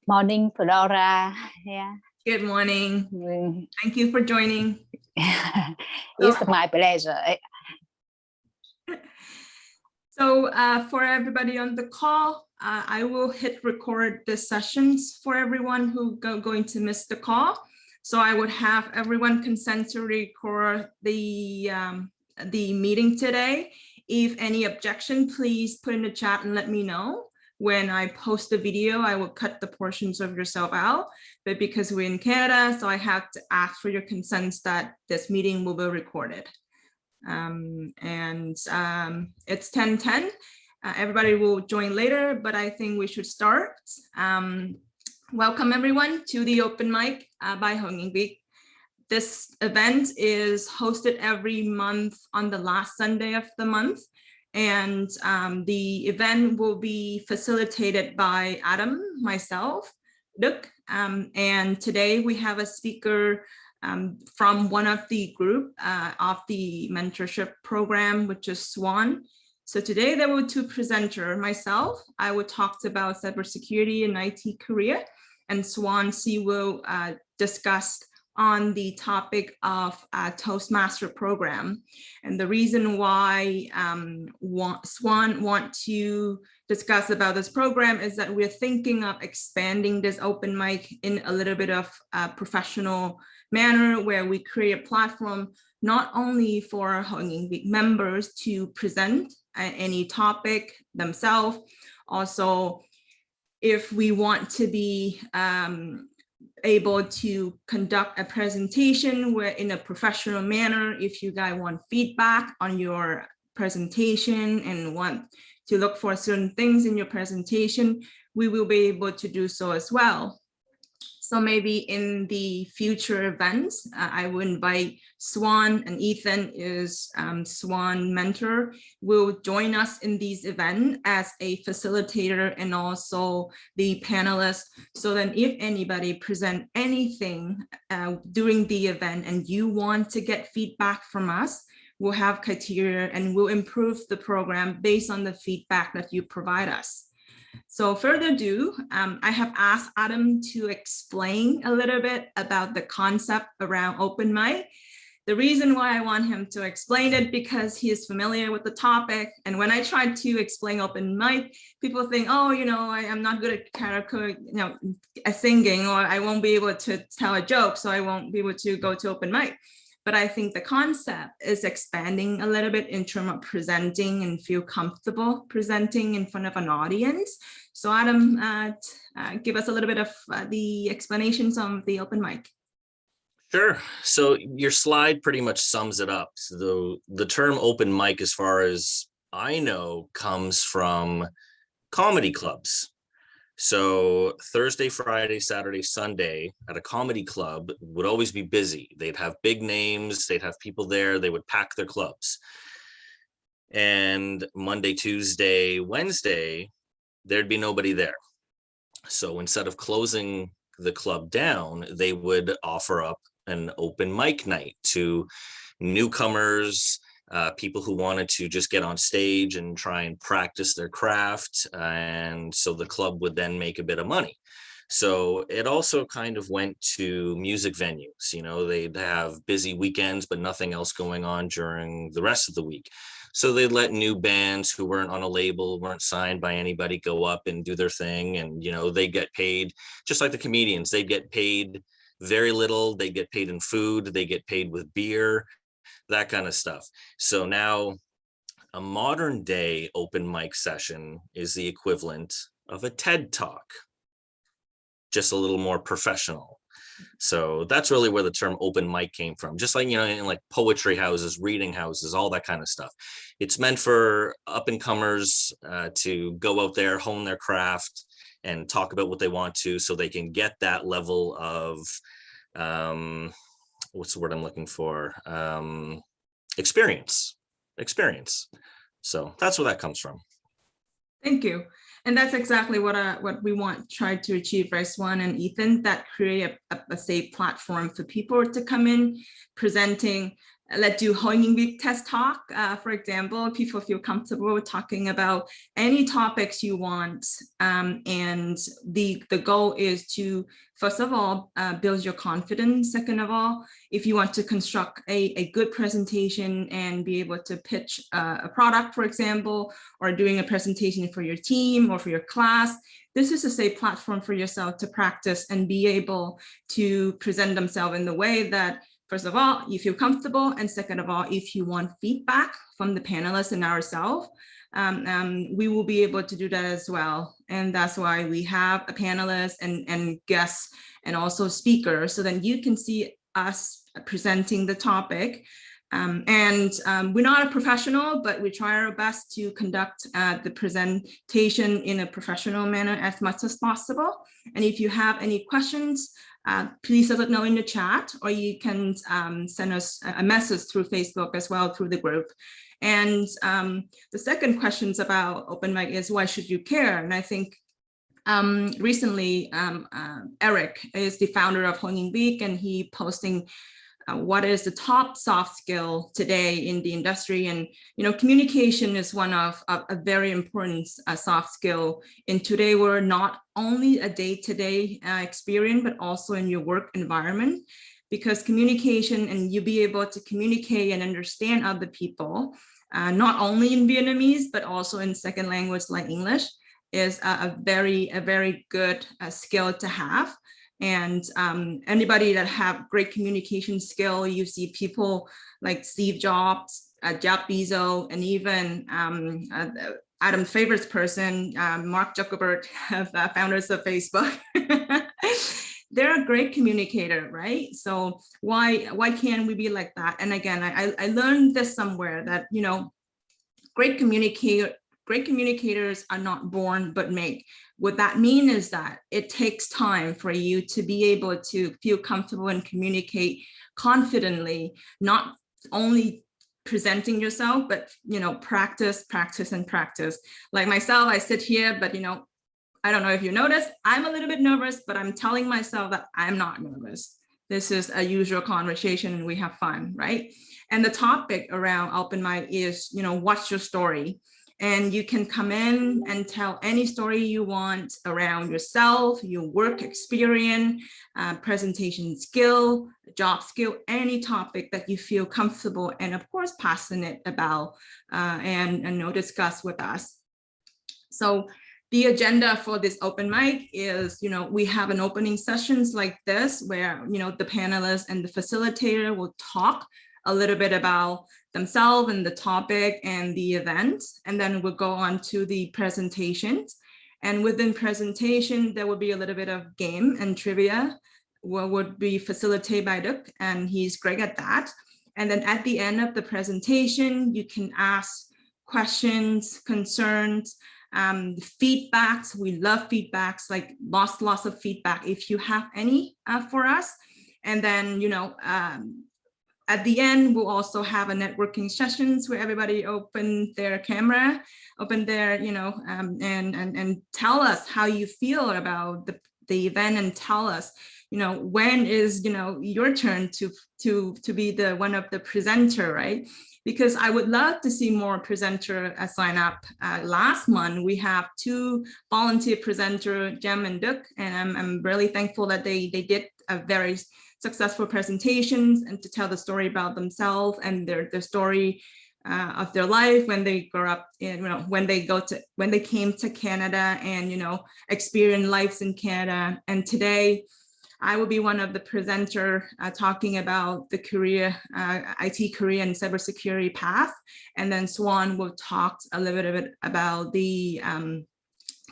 Morning, Flora. Yeah. Good morning. Mm. Thank you for joining. It's my pleasure. So for everybody on the call, I will hit record the sessions for everyone who going to miss the call. So I would have everyone consent to record the meeting today. If any objection, please put in the chat and let me know. When I post the video, I will cut the portions of yourself out, but because we're in Canada, so I have to ask for your consents that this meeting will be recorded. It's 10:10. Everybody will join later, but I think we should start. Welcome everyone to the Open Mic by Nguyen. This event is hosted every month on the last Sunday of the month. And the event will be facilitated by Adam, myself, Đức, and today we have a speaker from one of the group of the mentorship program, which is Swan. So today there were two presenters. Myself, I will talk about cybersecurity and IT career, and Swan, she will discuss on the topic of Toastmaster program. And the reason why Swan want to discuss about this program is that we're thinking of expanding this open mic in a little bit of a professional manner, where we create a platform not only for Nguyen members to present any topic themselves, also if we want to be able to conduct a presentation where in a professional manner, if you guys want feedback on your presentation and want to look for certain things in your presentation, we will be able to do so as well. So maybe in the future events, I will invite Swan, and Ethan is Swan mentor, will join us in these events as a facilitator and also the panelist. So then if anybody present anything during the event and you want to get feedback from us, we'll have criteria and we'll improve the program based on the feedback that you provide us. So further ado, I have asked Adam to explain a little bit about the concept around open mic. The reason why I want him to explain it because he is familiar with the topic. And when I try to explain open mic, people think, oh, you know, I'm not good at character, singing, or I won't be able to tell a joke, so I won't be able to go to open mic. But I think the concept is expanding a little bit in terms of presenting and feel comfortable presenting in front of an audience. So Adam, give us a little bit of the explanations on the open mic. Sure. So your slide pretty much sums it up. So the term open mic, as far as I know, comes from comedy clubs. So Thursday, Friday, Saturday, Sunday at a comedy club would always be busy. They'd have big names, they'd have people there, they would pack their clubs. And Monday, Tuesday, Wednesday, there'd be nobody there. So instead of closing the club down, they would offer up an open mic night to newcomers, people who wanted to just get on stage and try and practice their craft. And so the club would then make a bit of money. So it also kind of went to music venues. You know, they'd have busy weekends, but nothing else going on during the rest of the week. So they'd let new bands who weren't on a label, weren't signed by anybody, go up and do their thing. And, you know, they get paid just like the comedians. They'd get paid very little. They get paid in food. They get paid with beer, that kind of stuff. So now a modern day open mic session is the equivalent of a TED Talk, just a little more professional. So that's really where the term open mic came from. Just like, you know, in like poetry houses, reading houses, all that kind of stuff. It's meant for up and comers to go out there, hone their craft and talk about what they want to, so they can get that level of what's the word I'm looking for? Experience. So that's where that comes from. Thank you. And that's exactly what we want try to achieve, right, Swan and Ethan, that create a safe platform for people to come in presenting let's do Nguyen test talk, for example. People feel comfortable talking about any topics you want. And the goal is to, first of all, build your confidence. Second of all, if you want to construct a good presentation and be able to pitch a product, for example, or doing a presentation for your team or for your class, this is a safe platform for yourself to practice and be able to present themselves in the way that, first of all, you feel comfortable, and second of all, if you want feedback from the panelists and ourselves, we will be able to do that as well. And that's why we have a panelist and guests and also speakers, so then you can see us presenting the topic. We're not a professional, but we try our best to conduct the presentation in a professional manner as much as possible. And if you have any questions, please let us know in the chat, or you can send us a message through Facebook as well, through the group. And the second questions about OpenMic is, why should you care? And I think recently, Eric is the founder of Nguyen, and he posting what is the top soft skill today in the industry. And, you know, communication is one of a very important soft skill in today. We're not only a day-to-day experience, but also in your work environment, because communication, and you be able to communicate and understand other people, not only in Vietnamese, but also in second language like English, is a very good skill to have. And anybody that have great communication skill, you see people like Steve Jobs, Jeff Bezos, and even Adam's favorite person, Mark Zuckerberg, founders of Facebook. They're a great communicator, right? So why can't we be like that? And again, I learned this somewhere, that, you know, great communicators are not born but made. What that means is that it takes time for you to be able to feel comfortable and communicate confidently, not only presenting yourself, but, you know, practice. Like myself, I sit here, but, you know, I don't know if you noticed, I'm a little bit nervous, but I'm telling myself that I'm not nervous. This is a usual conversation and we have fun, right? And the topic around OpenMic is, you know, what's your story? And you can come in and tell any story you want around yourself, your work experience, presentation skill, job skill, any topic that you feel comfortable and of course passionate about, and discuss with us. So the agenda for this OpenMic is, you know, we have an opening sessions like this where, you know, the panelists and the facilitator will talk a little bit about themselves and the topic and the event, and then we'll go on to the presentations. And within presentation, there will be a little bit of game and trivia, what would be facilitated by Duc, and he's great at that. And then at the end of the presentation, you can ask questions, concerns, feedbacks. We love feedbacks, like lots of feedback if you have any for us. And then, you know, at the end, we'll also have a networking sessions where everybody open their camera, open their, you know, and tell us how you feel about the event, and tell us, you know, when is, you know, your turn to be the one of the presenter, right? Because I would love to see more presenter sign up. Last month, we have 2 volunteer presenter, Jem and Duc, and I'm really thankful that they did a very successful presentations and to tell the story about themselves and their story of their life when they grew up, in, you know, when they came to Canada and, you know, experience lives in Canada. And today I will be one of the presenter talking about the career, IT career and cybersecurity path. And then Swan will talk a little bit about the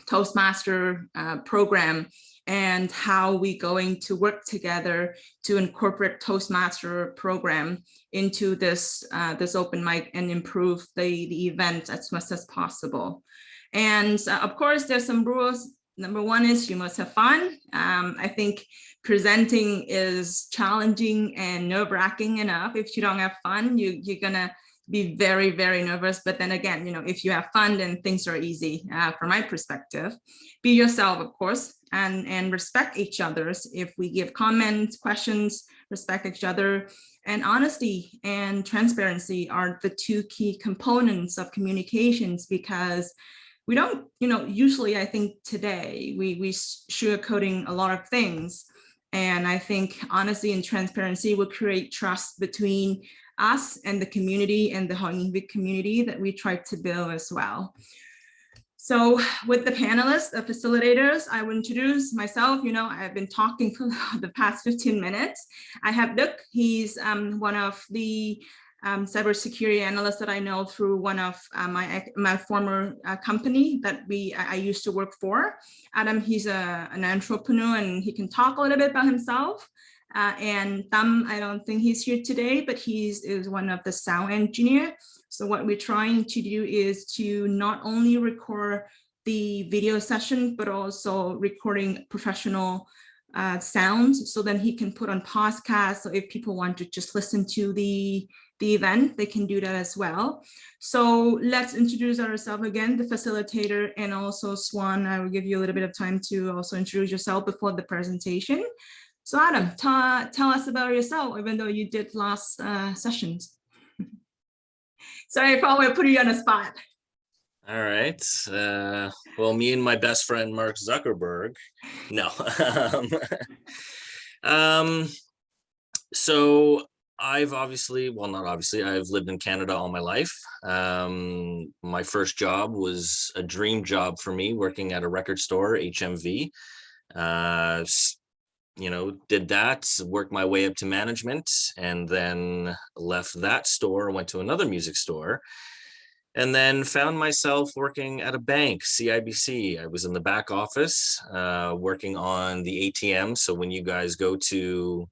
Toastmaster program and how we going to work together to incorporate Toastmaster program into this OpenMic and improve the event as much as possible. And of course, there's some rules. Number 1 is you must have fun. I think presenting is challenging and nerve-wracking enough. If you don't have fun, you're gonna be very nervous. But then again, you know, if you have fun, then things are easy from my perspective. Be yourself, of course, and respect each other's. If we give comments, questions, respect each other, and honesty and transparency are the two key components of communications, because we don't, usually I think today we sugarcoating a lot of things. And I think honesty and transparency will create trust between us and the community and the Hong Kong community that we try to build as well. So with the panelists, the facilitators, I will introduce myself. I've been talking for the past 15 minutes. I have Đức. He's one of the cybersecurity analysts that I know through one of my former company that I used to work for. Adam, he's an entrepreneur and he can talk a little bit about himself. And Tam, I don't think he's here today, but he is one of the sound engineer. So what we're trying to do is to not only record the video session, but also recording professional sounds, so then he can put on podcast. So if people want to just listen to the event, they can do that as well. So let's introduce ourselves again, the facilitator, and also Swan. I will give you a little bit of time to also introduce yourself before the presentation. So Adam, tell us about yourself, even though you did last sessions. Sorry if I put you on the spot. All right. Well, me and my best friend, Mark Zuckerberg. No. So I've I've lived in Canada all my life. My first job was a dream job for me, working at a record store, HNV. Did that, worked my way up to management, and then left that store, went to another music store, and then found myself working at a bank, CIBC. I was in the back office, working on the ATM. So when you guys go to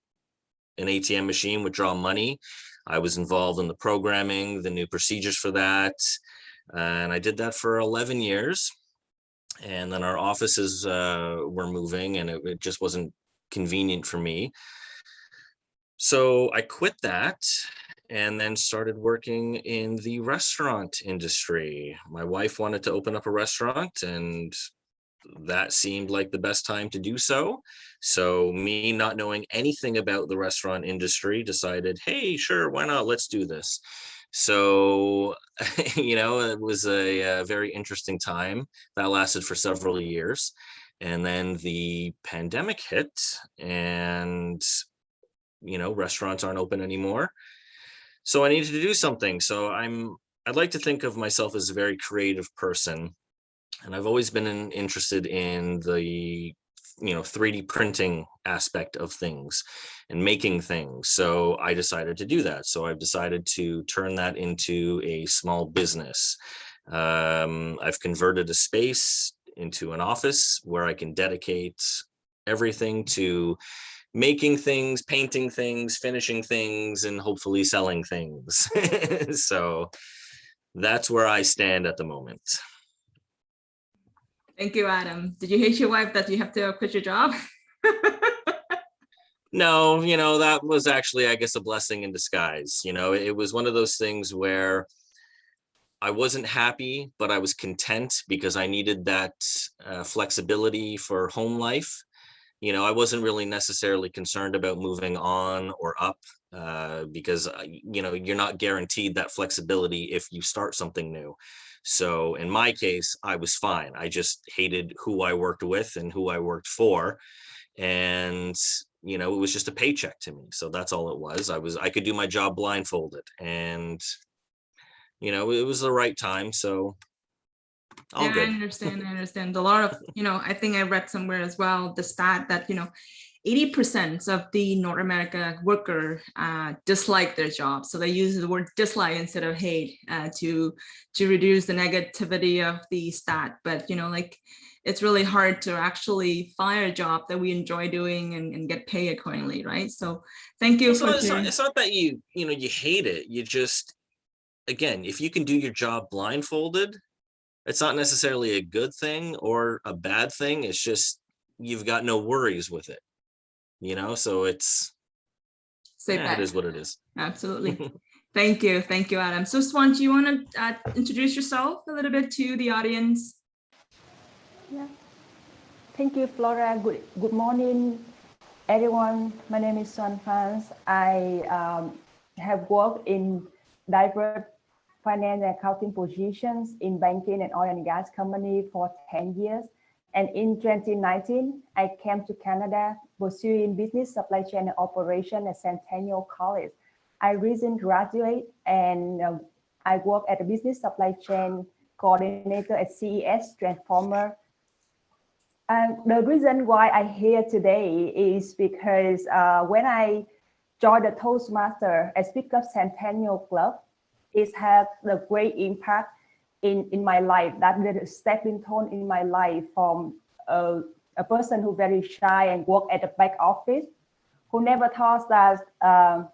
an ATM machine, withdraw money, I was involved in the programming, the new procedures for that. And I did that for 11 years. And then our offices were moving, and it just wasn't convenient for me. So I quit that and then started working in the restaurant industry. My wife wanted to open up a restaurant, and that seemed like the best time to do so. So me not knowing anything about the restaurant industry, decided, hey, sure, why not? Let's do this. So, it was a very interesting time that lasted for several years. And then the pandemic hit, and, restaurants aren't open anymore. So I needed to do something. So I'd like to think of myself as a very creative person. And I've always been interested in the 3D printing aspect of things and making things. So I decided to do that. So I've decided to turn that into a small business. I've converted a space into an office where I can dedicate everything to making things, painting things, finishing things, and hopefully selling things. So that's where I stand at the moment. Thank you, Adam. Did you hate your wife that you have to quit your job? No, that was actually, I guess, a blessing in disguise. It was one of those things where I wasn't happy, but I was content because I needed that flexibility for home life. I wasn't really necessarily concerned about moving on or up because, you're not guaranteed that flexibility if you start something new. So in my case, I was fine. I just hated who I worked with and who I worked for. And, it was just a paycheck to me. So that's all it was. I could do my job blindfolded, and, it was the right time. So all good. I understand. A lot of, I think I read somewhere as well, the stat that, 80% of the North America worker dislike their job. So they use the word dislike instead of hate to reduce the negativity of the stat. But, it's really hard to actually find a job that we enjoy doing and get paid accordingly, right? So thank you for it's not that you hate it. You just, again, if you can do your job blindfolded, it's not necessarily a good thing or a bad thing. It's just you've got no worries with it, so it's it is what it is. Absolutely. Thank you, Adam. So Swan, do you want to introduce yourself a little bit to the audience? Yeah. Thank you, Flora. Good morning, everyone. My name is Swan. Phan. I have worked in diverse finance and accounting positions in banking and oil and gas company for 10 years. And in 2019, I came to Canada pursuing business supply chain and operation at Centennial College. I recently graduated and I work at a business supply chain coordinator at CES Transformer. And the reason why I'm here today is because when I joined the Toastmasters as Speaker of Centennial Club, it had a great impact in my life. That was a stepping stone in my life from a person who very shy and work at the back office, who never thought that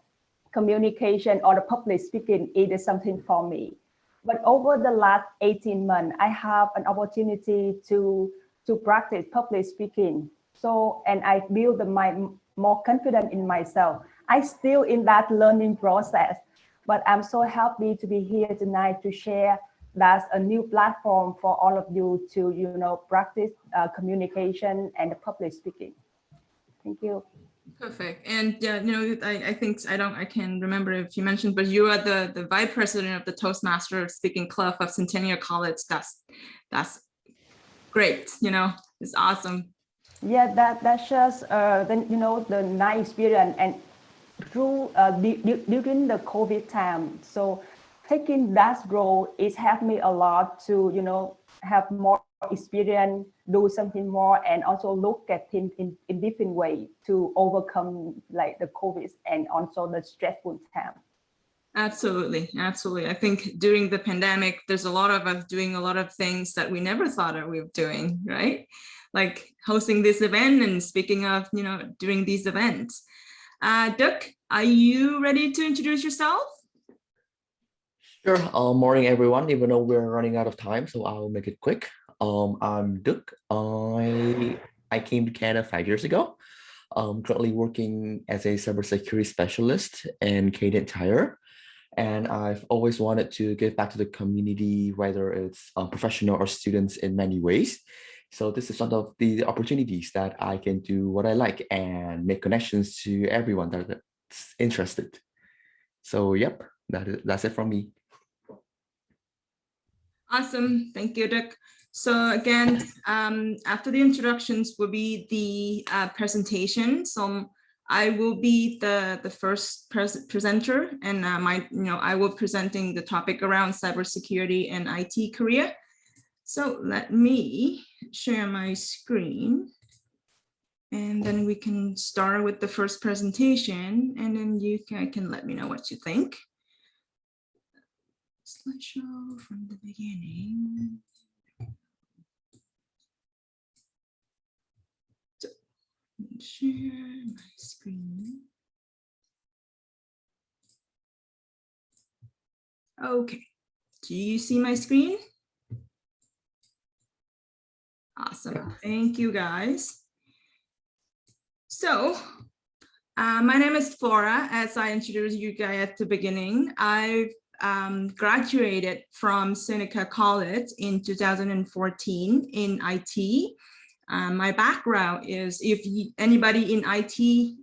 communication or the public speaking is something for me. But over the last 18 months, I have an opportunity to practice public speaking. So, and I build more confident in myself. I still in that learning process, but I'm so happy to be here tonight to share that's a new platform for all of you to, practice communication and public speaking. Thank you. Perfect. And I think I can remember if you mentioned, but you are the vice president of the Toastmasters Speaking Club of Centennial College. That's great. It's awesome. Yeah, that shows the nice experience and through during the COVID time. So taking that role is helped me a lot to have more experience, do something more, and also look at things in different way to overcome like the COVID and also the stressful time. Absolutely. I think during the pandemic, there's a lot of us doing a lot of things that we never thought of we were doing, right? Like hosting this event and speaking of, doing these events. Duc, are you ready to introduce yourself? Sure. Morning, everyone. Even though we're running out of time, so I'll make it quick. I'm Duc. I came to Canada 5 years ago. Currently working as a cybersecurity specialist in Canadian Tire. And I've always wanted to give back to the community, whether it's professional or students in many ways. So this is one of the opportunities that I can do what I like and make connections to everyone that's interested. So yep, that's it from me. Awesome. Thank you, Duc. So again, after the introductions will be the presentation. So I will be the first presenter, and I will presenting the topic around cybersecurity and IT career. So let me share my screen, and then we can start with the first presentation, and then you can let me know what you think. Slideshow from the beginning. So, share my screen. Okay, do you see my screen? Awesome, thank you guys. So, my name is Flora. As I introduced you guys at the beginning, I've graduated from Seneca College in 2014 in IT. My background is, if anybody in IT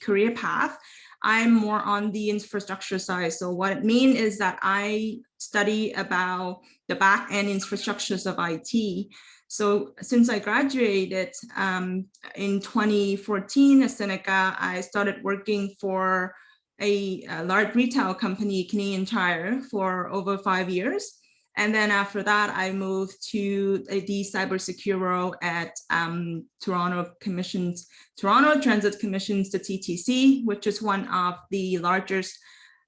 career path, I'm more on the infrastructure side. So what it means is that I study about the back end infrastructures of IT. So since I graduated in 2014 at Seneca, I started working for a large retail company, Canadian Tire, for over 5 years. And then after that, I moved to the cybersecurity role at Toronto Transit Commissions, the TTC, which is one of the largest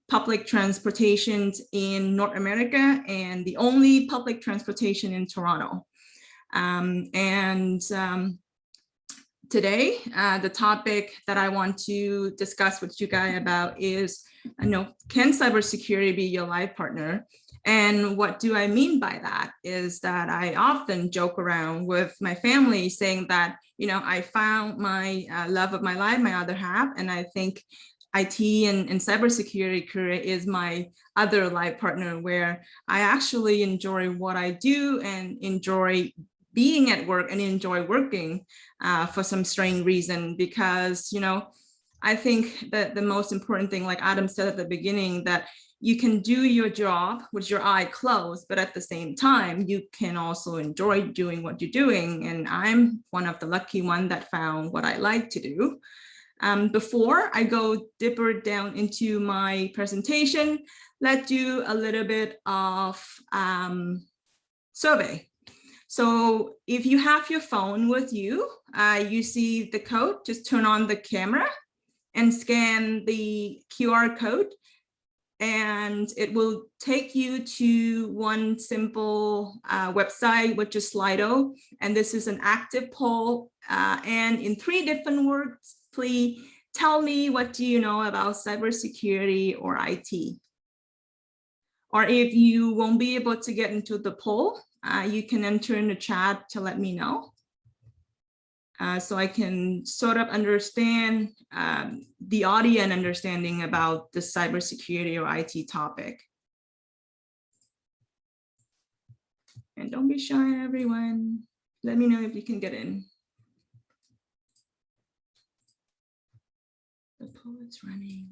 public transportations in North America and the only public transportation in Toronto. Today, the topic that I want to discuss with you guys about is, can cybersecurity be your life partner? And what do I mean by that is that I often joke around with my family saying that, I found my love of my life, my other half, and I think IT and cybersecurity career is my other life partner, where I actually enjoy what I do and enjoy being at work and enjoy working for some strange reason, because, you know, I think that the most important thing, like Adam said at the beginning, that you can do your job with your eye closed, but at the same time, you can also enjoy doing what you're doing. And I'm one of the lucky ones that found what I like to do. Before I go deeper down into my presentation, let's do a little bit of survey. So if you have your phone with you, you see the code, just turn on the camera and scan the QR code, and it will take you to one simple website, which is Slido. And this is an active poll. And in 3 different words, please tell me, what do you know about cybersecurity or IT? Or if you won't be able to get into the poll, you can enter in the chat to let me know. So I can sort of understand the audience understanding about the cybersecurity or IT topic. And don't be shy, everyone. Let me know if you can get in. The poet's running.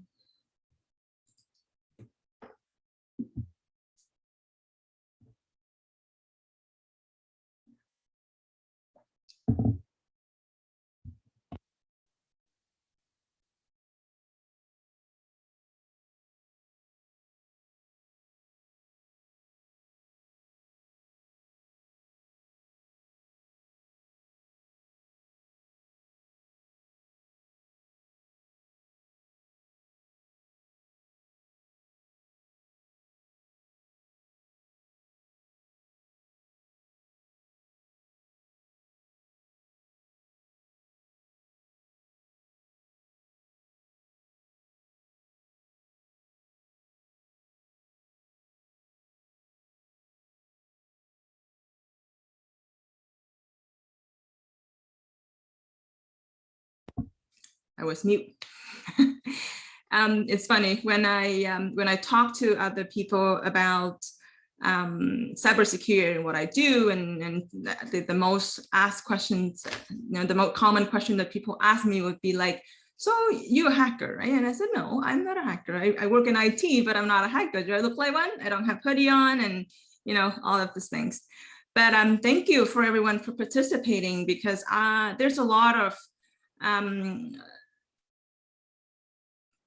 I was mute. It's funny when I talk to other people about cybersecurity and what I do, and the most asked questions, you know, the most common question that people ask me would be like, so you're a hacker, right? And I said, no, I'm not a hacker. I work in IT, but I'm not a hacker. Do I look like one? I don't have hoodie on, and you know, all of these things. But thank you for everyone for participating, because there's a lot of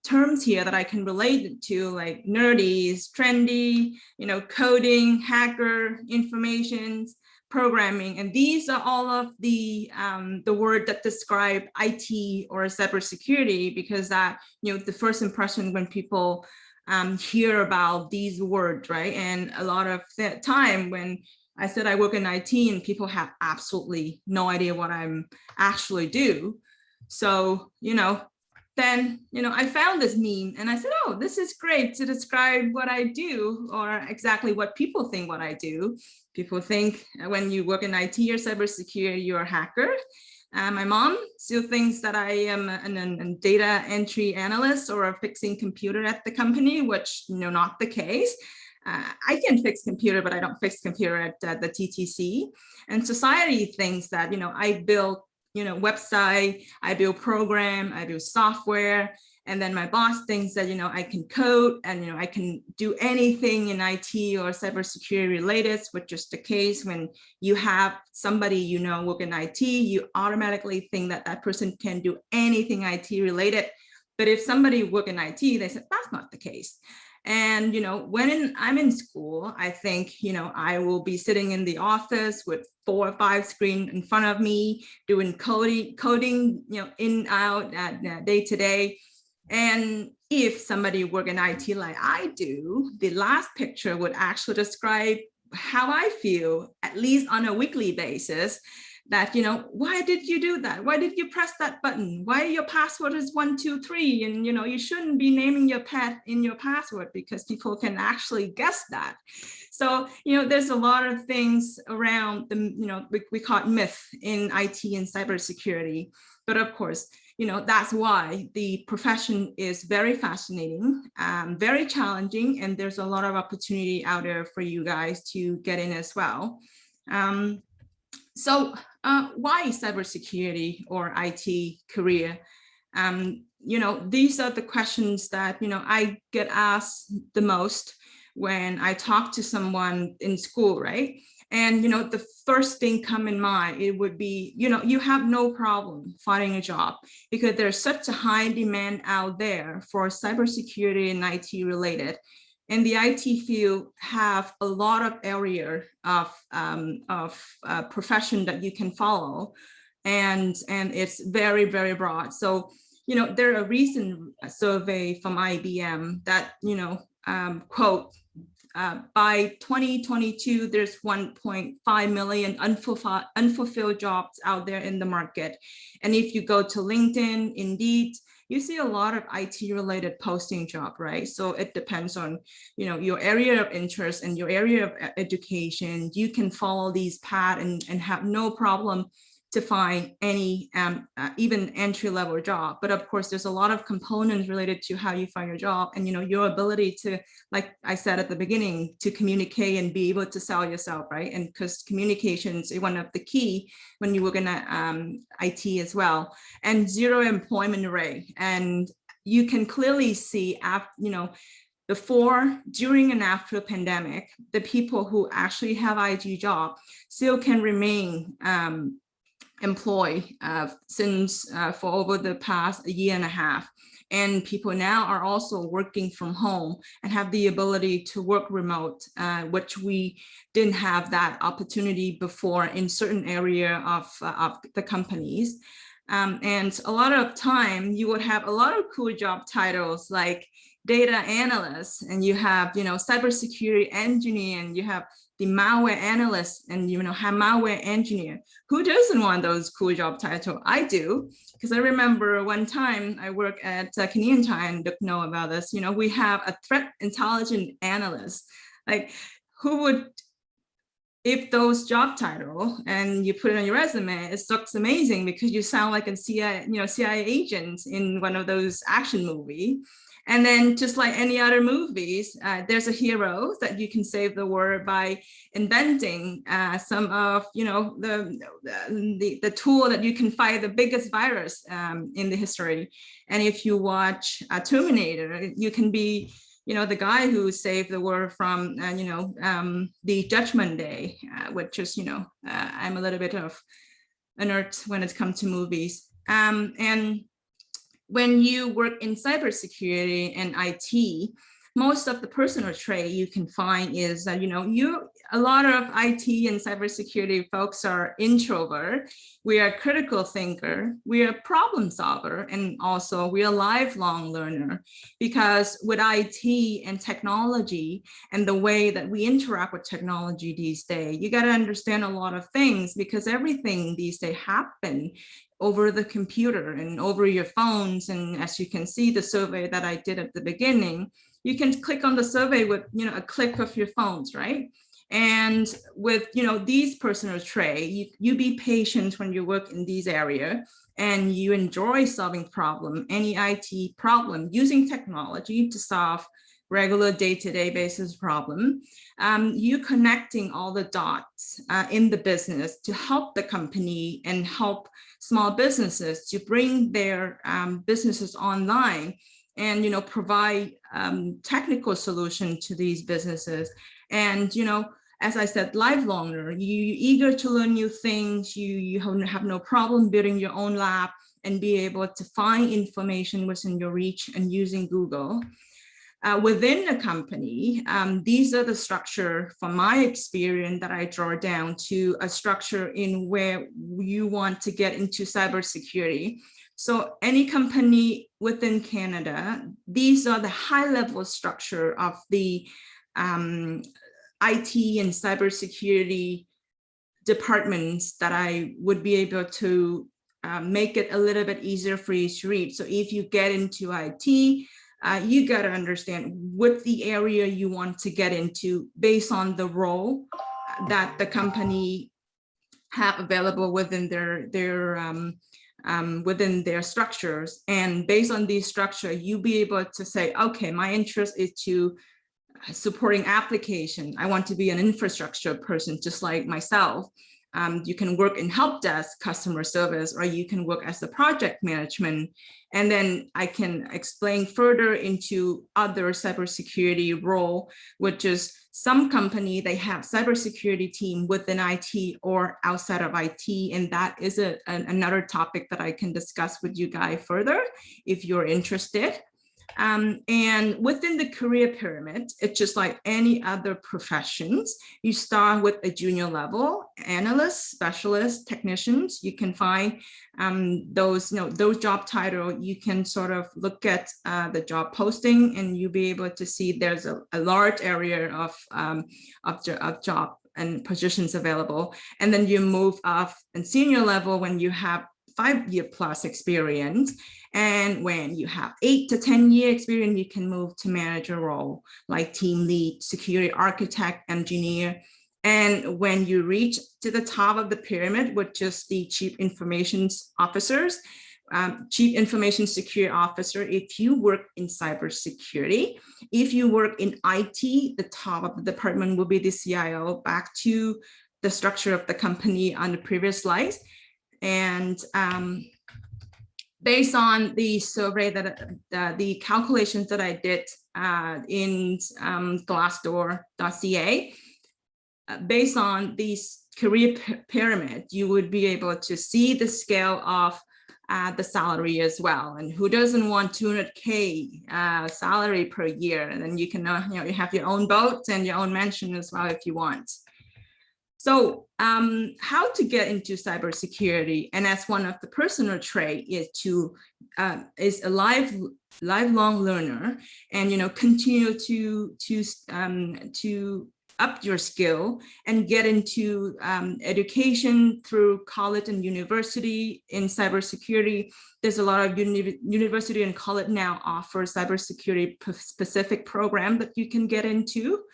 terms here that I can relate it to, like nerdy, trendy, you know, coding, hacker, information, programming, and these are all of the word that describe IT or cybersecurity, because that, you know, the first impression when people hear about these words, right? And a lot of the time when I said I work in IT and people have absolutely no idea what I'm actually do. So, you know, then, you know, I found this meme and I said, oh, this is great to describe what I do, or exactly what people think what I do. People think when you work in IT or cybersecurity, you're a hacker. My mom still thinks that I am a data entry analyst or a fixing computer at the company, which, you know, not the case. I can fix computer, but I don't fix computer at the TTC. And society thinks that, you know, I build, you know, website, I build program, I build software. And then my boss thinks that, you know, I can code and, you know, I can do anything in IT or cybersecurity related, which is the case when you have somebody, you know, work in IT, you automatically think that that person can do anything IT related. But if somebody work in IT, they said, that's not the case. And, you know, when I'm in school, I think, you know, I will be sitting in the office with 4 or 5 screens in front of me, doing coding, you know, in, out, day to day. And if somebody work in IT like I do, the last picture would actually describe how I feel, at least on a weekly basis, that, you know, why did you do that? Why did you press that button? Why your password is 123? And, you know, you shouldn't be naming your pet in your password, because people can actually guess that. So, you know, there's a lot of things around the, you know, we call it myth in IT and cybersecurity. But of course, you know, that's why the profession is very fascinating, very challenging, and there's a lot of opportunity out there for you guys to get in as well. So why cybersecurity or IT career? These are the questions that, I get asked the most when I talk to someone in school, right? And, the first thing come in mind, it would be, you have no problem finding a job because there's such a high demand out there for cybersecurity and IT related. And the IT field have a lot of area of profession that you can follow. And it's very, very broad. So, there are a recent survey from IBM that, quote, by 2022, there's 1.5 million unfulfilled jobs out there in the market. And if you go to LinkedIn, Indeed, you see a lot of IT related posting job, right? So it depends on, your area of interest and your area of education. You can follow these paths and have no problem to find any even entry-level job. But of course, there's a lot of components related to how you find your job and your ability to, like I said at the beginning, to communicate and be able to sell yourself, right? And because communications is one of the key when you work in IT as well. And zero employment rate. And you can clearly see before, during, and after pandemic, the people who actually have IT job still can remain employed since for over the past year and a half. And people now are also working from home and have the ability to work remote, which we didn't have that opportunity before in certain area of the companies. And a lot of time you would have a lot of cool job titles like data analyst, and you have, cybersecurity engineer, and you have the malware analyst, and have malware engineer. Who doesn't want those cool job titles? I do, because I remember one time I worked at Canadian Time, Duke know about this. We have a threat intelligence analyst. Like, who would, if those job title and you put it on your resume, it looks amazing because you sound like a CIA agent in one of those action movies. And then just like any other movies, there's a hero that you can save the world by inventing some of, the tool that you can fight the biggest virus in the history. And if you watch Terminator, you can be, the guy who saved the world from, the Judgment Day, which is, I'm a little bit of a nerd when it comes to movies. And when you work in cybersecurity and IT, most of the personal trait you can find is that, a lot of IT and cybersecurity folks are introvert. We are critical thinker. We are problem solver. And also we are lifelong learner, because with IT and technology and the way that we interact with technology these days, you got to understand a lot of things, because everything these days happen over the computer and over your phones. And as you can see, the survey that I did at the beginning, you can click on the survey with, a click of your phones, right? And with, these personal traits, you be patient when you work in these areas, and you enjoy solving problem, any IT problem, using technology to solve regular day-to-day basis problem. You connecting all the dots in the business to help the company and help small businesses to bring their businesses online, and provide technical solution to these businesses. And as I said, lifelong learner, you eager to learn new things. You have no problem building your own lab and be able to find information within your reach and using Google. Within the company, these are the structure from my experience that I draw down to a structure in where you want to get into cybersecurity. So any company within Canada, these are the high level structure of the IT and cybersecurity departments that I would be able to make it a little bit easier for you to read. So if you get into IT, you got to understand what the area you want to get into based on the role that the company have available within their structures. And based on these structure, you'll be able to say, okay, my interest is to supporting application. I want to be an infrastructure person, just like myself. You can work in help desk, customer service, or you can work as a project management. And then I can explain further into other cybersecurity role, which is some company, they have cybersecurity team within IT or outside of IT. And that is another topic that I can discuss with you guys further if you're interested. And within the career pyramid, it's just like any other professions. You start with a junior level, analysts, specialists, technicians. You can find those job title. You can sort of look at the job posting, and you'll be able to see there's a large area of job and positions available. And then you move up in senior level when you have 5-year plus experience. And when you have 8 to 10 year experience, you can move to manager role like team lead, security architect, engineer. And when you reach to the top of the pyramid, which is the chief information officers, chief information security officer, if you work in cybersecurity, if you work in IT, the top of the department will be the CIO, back to the structure of the company on the previous slides. And based on the survey that the calculations that I did in Glassdoor.ca, based on this career pyramid, you would be able to see the scale of the salary as well. And who doesn't want 200K salary per year? And then you can, you have your own boat and your own mansion as well if you want. So how to get into cybersecurity, and as one of the personal trait is is a lifelong learner, and continue to up your skill and get into education through college and university in cybersecurity. There's a lot of university and college now offer cybersecurity specific program that you can get into.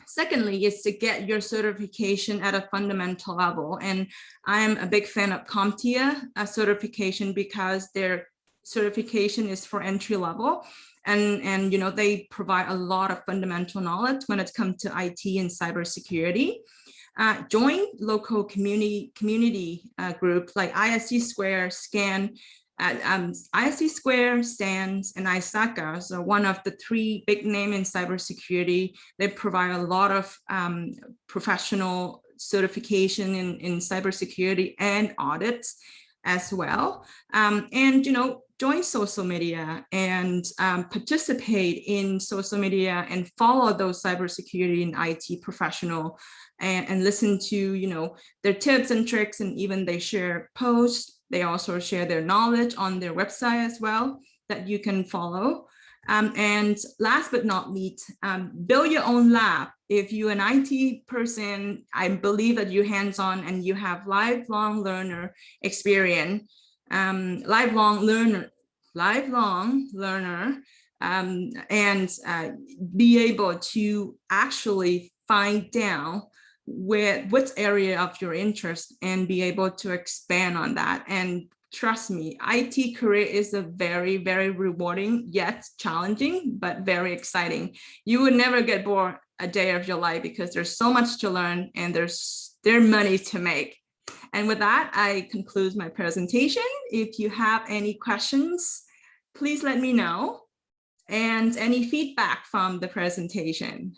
Secondly, is to get your certification at a fundamental level. And I'm a big fan of CompTIA certification because their certification is for entry level. And they provide a lot of fundamental knowledge when it comes to IT and cybersecurity. Join local community group like ISC Square, SCAN, ISC Square, SANS, and ISACA. So one of the 3 big names in cybersecurity. They provide a lot of professional certification in cybersecurity and audits as well. And join social media and participate in social media and follow those cybersecurity and IT professional and listen to their tips and tricks, and even they share posts. They also share their knowledge on their website as well that you can follow. And last but not least, build your own lab. If you're an IT person, I believe that you're hands-on and you have lifelong learner experience, lifelong learner, and be able to actually find down which area of your interest and be able to expand on that. And trust me, IT career is a very, very rewarding yet challenging, but very exciting. You would never get bored a day of your life because there's so much to learn and there's money to make. And with that, I conclude my presentation. If you have any questions, please let me know, and any feedback from the presentation.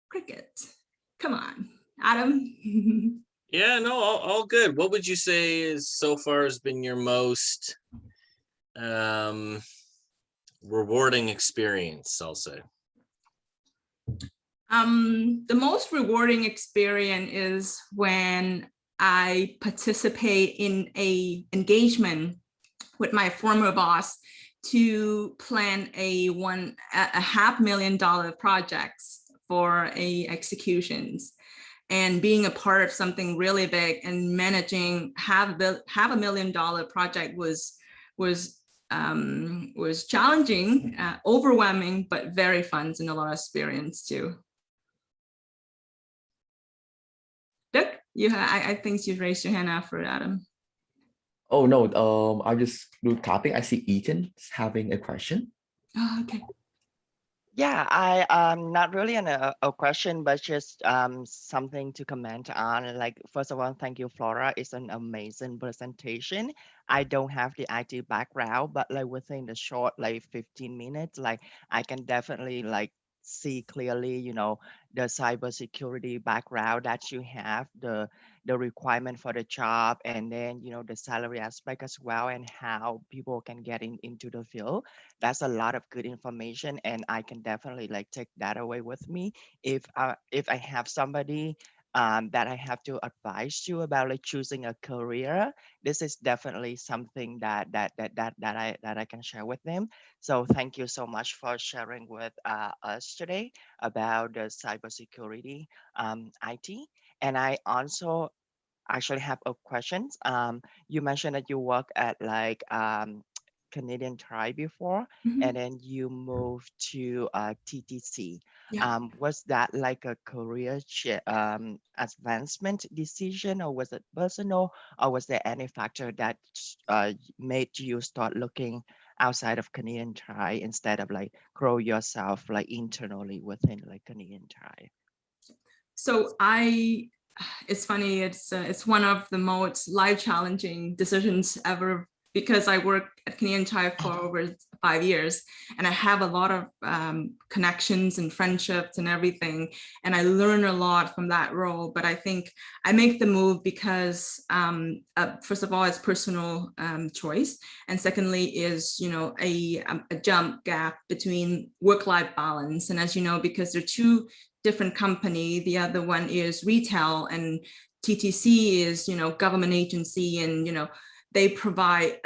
Cricket, come on, Adam. Yeah, no, all good. What would you say is so far has been your most rewarding experience, I'll say? The most rewarding experience is when I participate in a engagement with my former boss to plan a $500,000 projects for executions, and being a part of something really big and managing $500,000 project was challenging, overwhelming, but very fun and a lot of experience too. Look, I think you've raised your hand after it, Adam. Oh no, I just do clapping. I see Ethan having a question. Oh, okay. Yeah, I not really a question, but just something to comment on. Like, first of all, thank you, Flora. It's an amazing presentation. I don't have the IT background, but like within the short like 15 minutes, like I can definitely like see clearly, the cybersecurity background that you have, the requirement for the job, and then the salary aspect as well, and how people can get into the field. That's a lot of good information, and I can definitely like take that away with me if I have somebody that I have to advise you about like choosing a career. This is definitely something that I can share with them. So thank you so much for sharing with us today about the cybersecurity IT. And I also actually have a questions. You mentioned that you work at like Canadian Tire before, Mhm. and then you moved to TTC. Yeah. Was that like a career advancement decision, or was it personal, or was there any factor that made you start looking outside of Canadian Tire instead of like grow yourself like internally within like Canadian Tire? So it's funny. It's one of the most life challenging decisions ever because I worked at Canadian Tire for over 5 years, and I have a lot of connections and friendships and everything, and I learn a lot from that role. But I think I make the move because first of all, it's personal choice, and secondly is a jump gap between work-life balance. And as you know, because they're two different company, the other one is retail, and TTC is government agency, and they provide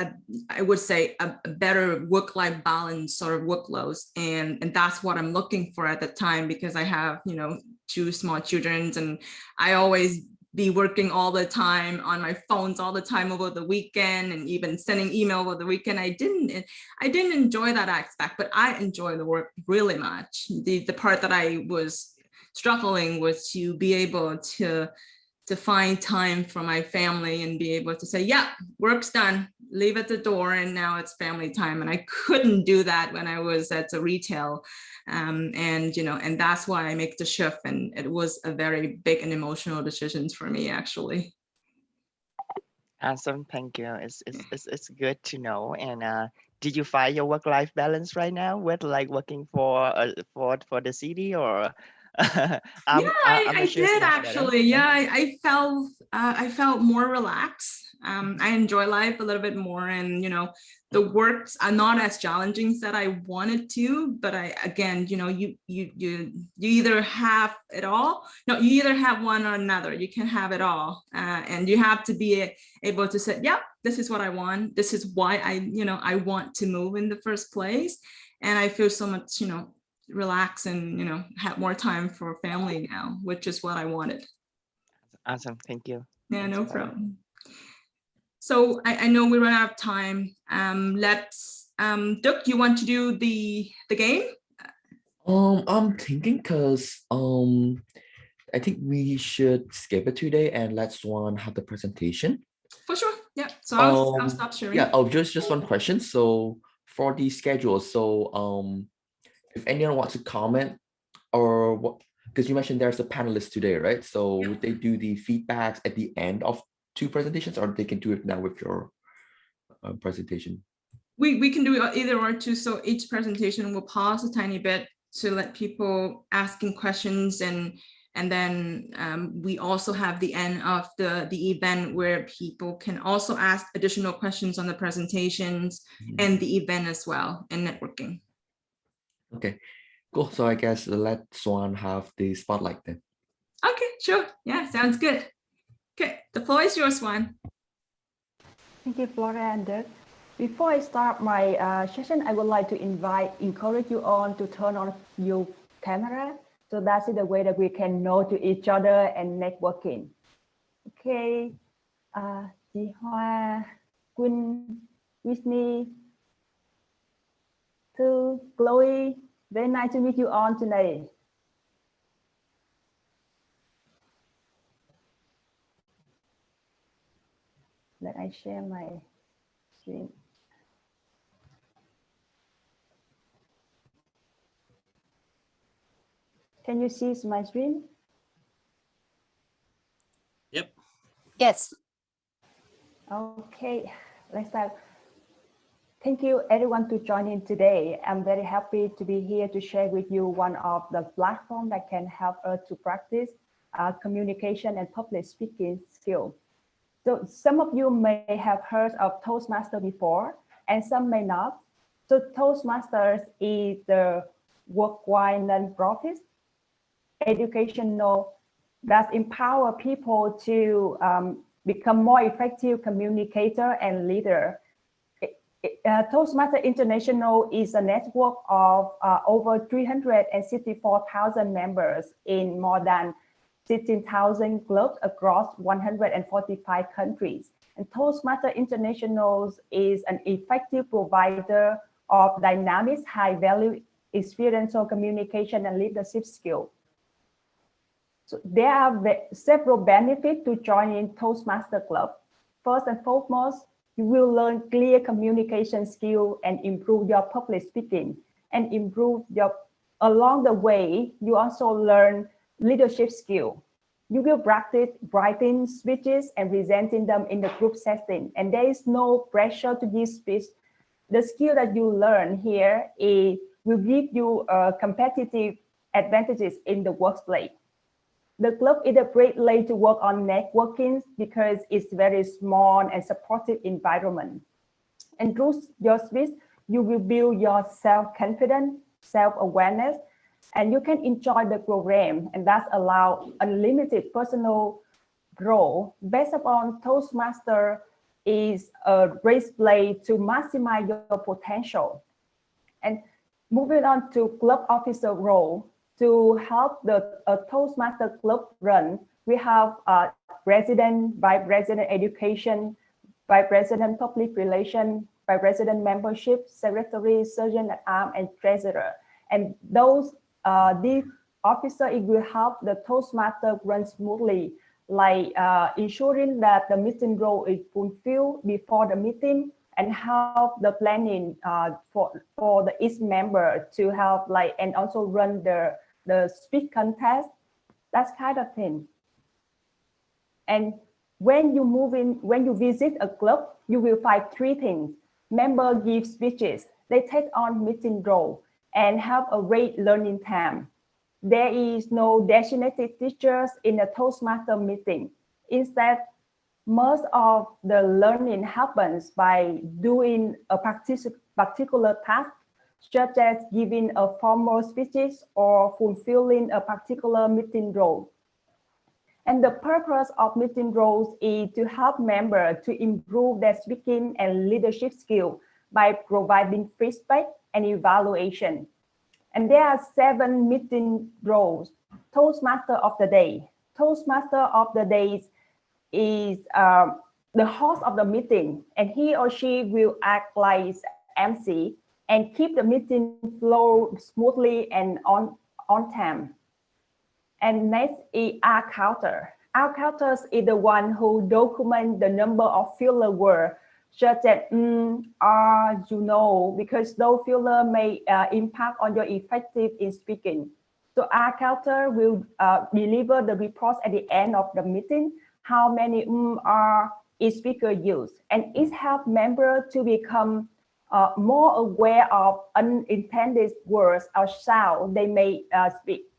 I would say a better work-life balance sort of workloads, and that's what I'm looking for at the time, because I have two small children, and I always be working all the time on my phones all the time over the weekend, and even sending email over the weekend. I didn't enjoy that aspect, but I enjoy the work really much. The part that I was struggling was to be able to find time for my family and be able to say, yeah, work's done, leave at the door, and now it's family time. And I couldn't do that when I was at the retail. And that's why I make the shift. And it was a very big and emotional decision for me, actually. Awesome, thank you. It's good to know. And did you find your work-life balance right now with like working for the city, or Yeah, I'm I not sure did much better. actually. Yeah, I felt more relaxed. I enjoy life a little bit more, and the works are not as challenging as that I wanted to. But you either have it all. No, you either have one or another. You can have it all, and you have to be able to say, "Yep, this is what I want. This is why I want to move in the first place." And I feel so much relax and have more time for family now, which is what I wanted. Awesome, thank you. Yeah, Thanks no a lot. problem. So I know we run out of time. Let's Duke, you want to do the game? I'm thinking because I think we should skip it today and let Swan have the presentation. For sure. Yeah. So I'll stop sharing. Yeah, just one question. So for the schedule, so if anyone wants to comment, or what, because you mentioned there's a panelist today, right? So would they do the feedbacks at the end of two presentations, or they can do it now with your presentation? We can do either or two. So each presentation will pause a tiny bit to let people asking questions, and then we also have the end of the event where people can also ask additional questions on the presentations and the event as well, and networking. Okay, cool. So I guess let Swan have the spotlight then. Okay, sure. Yeah, sounds good. Okay, the floor is yours, Swan. Thank you, Flora and Dirk. Before I start my session, I would like to encourage you all to turn on your camera. So that's the way that we can know to each other and networking. Okay, Chị Hoa, Quinn, Whitney, Thư, Chloe, very nice to meet you all today. Let I share my screen. Can you see my screen? Yep. Yes. Okay, let's start. Thank you everyone to join in today. I'm very happy to be here to share with you one of the platforms that can help us to practice communication and public speaking skill. So some of you may have heard of Toastmasters before, and some may not. So Toastmasters is the worldwide non-profit educational that empower people to become more effective communicator and leader. Toastmasters International is a network of over 364,000 members in more than 16,000 clubs across 145 countries. And Toastmasters International is an effective provider of dynamic, high-value experiential communication and leadership skills. So there are several benefits to joining Toastmaster Club. First and foremost, you will learn clear communication skill and improve your public speaking, and along the way, you also learn leadership skill. You will practice writing speeches and presenting them in the group setting, and there is no pressure to give speech. The skill that you learn here will give you competitive advantages in the workplace. The club is a great place to work on networking because it's very small and supportive environment. And through your speech, you will build your self-confidence, self-awareness, and you can enjoy the program, and that allows unlimited personal growth. Based upon Toastmaster is a great place to maximize your potential. And moving on to club officer role, to help the Toastmaster club run, we have president, vice president education, vice president public relations, vice president membership, secretary, sergeant at arms, and treasurer. And these officers, it will help the Toastmaster run smoothly, like ensuring that the meeting role is fulfilled before the meeting, and help the planning for the each member to help and also run the speech contest, that kind of thing. And when you visit a club, you will find three things. Members give speeches, they take on meeting role, and have a great learning time. There is no designated teachers in a Toastmaster meeting. Instead, most of the learning happens by doing a particular task, such as giving a formal speeches or fulfilling a particular meeting role. And the purpose of meeting roles is to help members to improve their speaking and leadership skill by providing feedback and evaluation. And there are 7 meeting roles. Toastmaster of the day. Toastmaster of the day is the host of the meeting, and he or she will act like MC and keep the meeting flow smoothly and on time. And next is R counter. R counters is the one who documents the number of filler words, such as because those filler may impact on your effective in speaking. So R counter will deliver the reports at the end of the meeting, how many each speaker use, and it helps members to become more aware of unintended words or sound they may speak.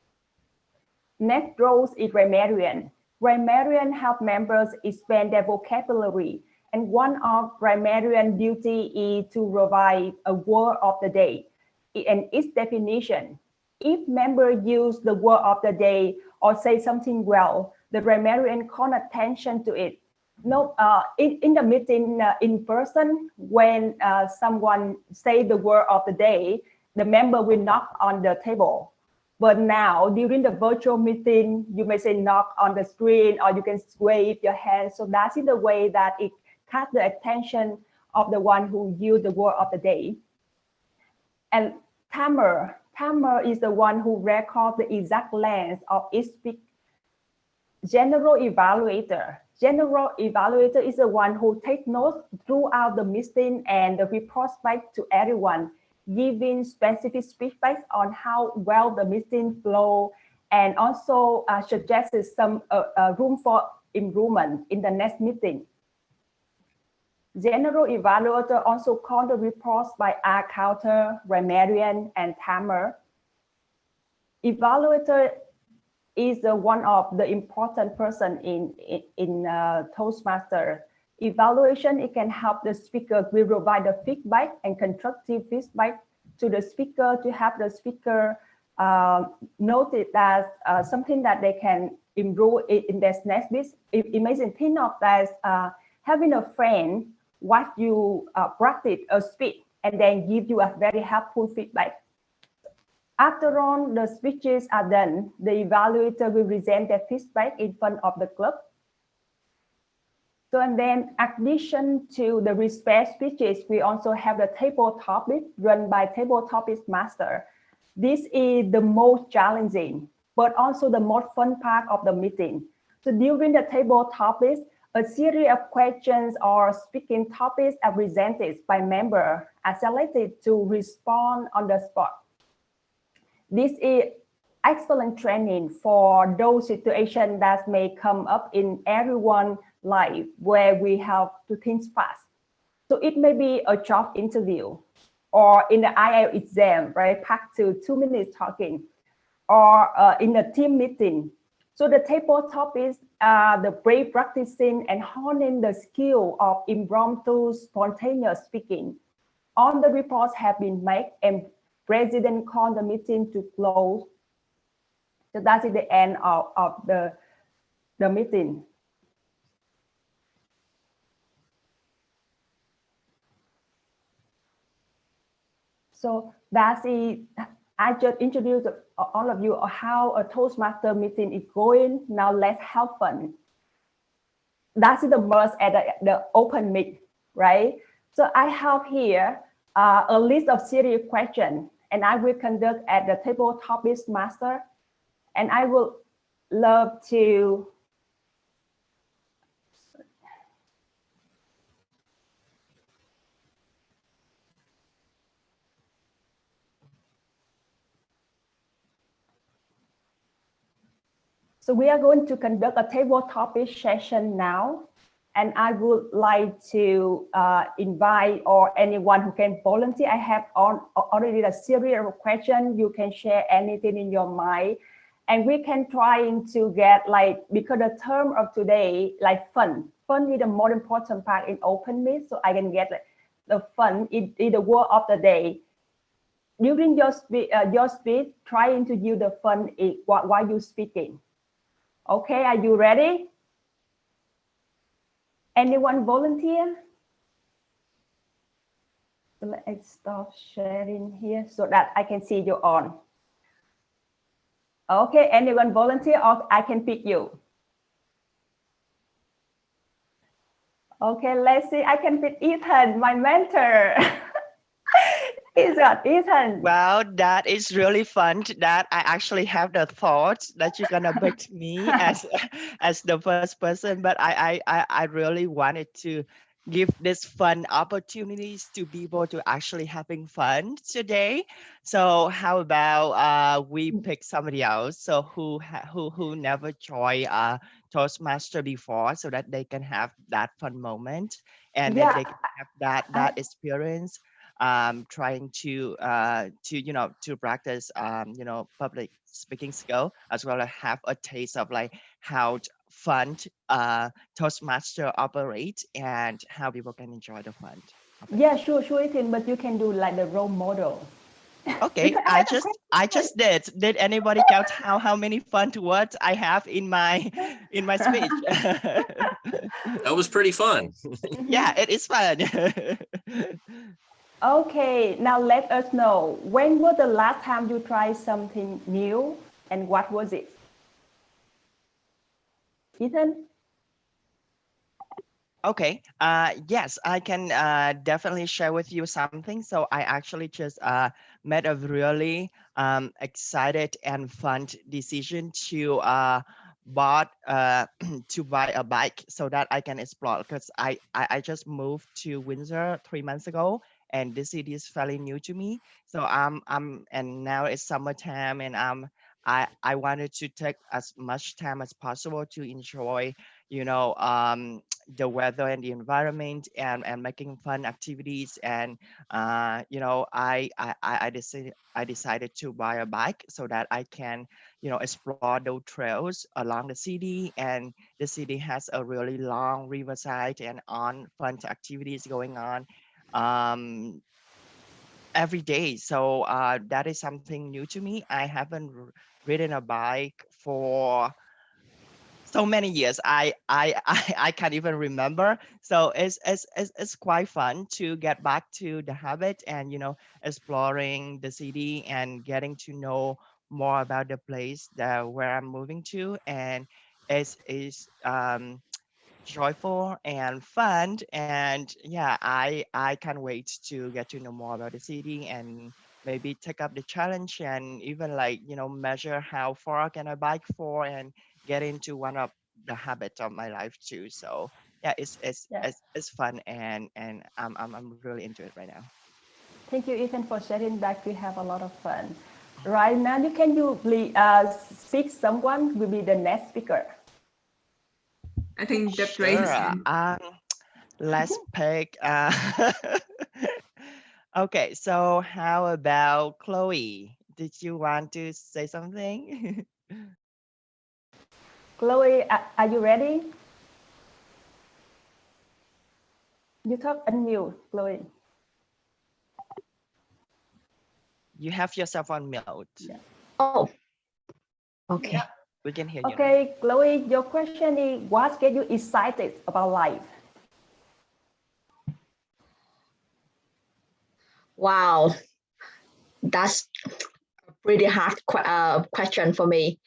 Next role is grammarian. Grammarian help members expand their vocabulary, and one of grammarian duty is to provide a word of the day and its definition. If members use the word of the day or say something well, the grammarian call attention to it. In the meeting in person, when someone say the word of the day, the member will knock on the table. But now during the virtual meeting, you may say knock on the screen, or you can wave your hand. So that's in the way that it catch the attention of the one who used the word of the day. And timer is the one who records the exact length of each speech. General evaluator is the one who takes notes throughout the meeting and reports back to everyone, giving specific feedback on how well the meeting flow and also suggested some room for improvement in the next meeting. General evaluator also called the reports by R. Ramarian, and Tamer. Evaluator is one of the important person in Toastmasters. Evaluation, it can help the speaker will provide the feedback and constructive feedback to the speaker to have the speaker notice that something that they can improve in their next business. Imagine, think of that having a friend what you practice a speech and then give you a very helpful feedback. After all the speeches are done, the evaluator will present their feedback in front of the club. So, and then addition to the respect speeches, we also have the table topic run by table topic master. This is the most challenging, but also the most fun part of the meeting. So during the table topics, a series of questions or speaking topics are presented by members are selected to respond on the spot. This is excellent training for those situations that may come up in everyone's life where we have to think fast. So it may be a job interview or in the IELTS exam, right? Packed to 2 minutes talking, or in a team meeting. So the table topics are the brave practicing and honing the skill of impromptu spontaneous speaking. All the reports have been made and President called the meeting to close. So that is the end of the meeting. So that's it. I just introduced all of you how a Toastmaster meeting is going. Now let's have fun. That's the first at the OpenMic, right? So I have here a list of serious questions, and I will conduct at the table topics master. And I would love to So we are going to conduct a table topic session now, and I would like to invite or anyone who can volunteer. I have already a series of questions. You can share anything in your mind, and we can try to get like, because the term of today, like fun. Fun is the most important part in OpenMic, so I can get like, the fun is the word of the day. During your speech, trying to use the fun while you're speaking. Okay, are you ready? Anyone volunteer? So let's stop sharing here so that I can see you on. Okay, anyone volunteer or I can pick you? Okay, let's see. I can pick Ethan, my mentor. Ethan. Well, that is really fun that I actually have the thoughts that you're gonna pick me as the first person, but I really wanted to give this fun opportunities to people to actually having fun today. So how about we pick somebody else so who never tried Toastmaster before, so that they can have that fun moment and then they can have that experience trying to practice public speaking skill, as well as have a taste of like how fun Toastmaster operate and how people can enjoy the fun. Yeah, sure, Ethan, but you can do like the role model. Okay, I just did. Did anybody count how many fun words I have in my speech? That was pretty fun. Yeah, it is fun. Okay, now let us know, when was the last time you tried something new and what was it? Ethan? Okay, yes, I can definitely share with you something. So I actually just made a really excited and fun decision to to buy a bike so that I can explore, because I just moved to Windsor 3 months ago, and this city is fairly new to me. So and now it's summertime, and I wanted to take as much time as possible to enjoy, the weather and the environment, and making fun activities. And I decided to buy a bike so that I can explore those trails along the city. And the city has a really long riverside and on fun activities going on every day. So that is something new to me. I haven't ridden a bike for so many years. I can't even remember. So it's quite fun to get back to the habit, and exploring the city and getting to know more about the place that where I'm moving to. And it's joyful and fun. And yeah, I can't wait to get to know more about the city, and maybe take up the challenge, and even like measure how far can I bike for, and get into one of the habits of my life too. So yeah, Yeah. it's fun, and I'm really into it right now. Thank you, Ethan, for sharing that. We have a lot of fun. Right now, you please speak. Someone will be the next speaker. I think Deb Sure. raised his hand. Let's pick. Okay, so how about Chloe? Did you want to say something? Chloe, are you ready? You talk unmute, Chloe. You have yourself on mute. Yeah. Oh, okay. We can hear you now. Okay, Chloe, your question is, what get you excited about life? Wow, that's a pretty hard question for me.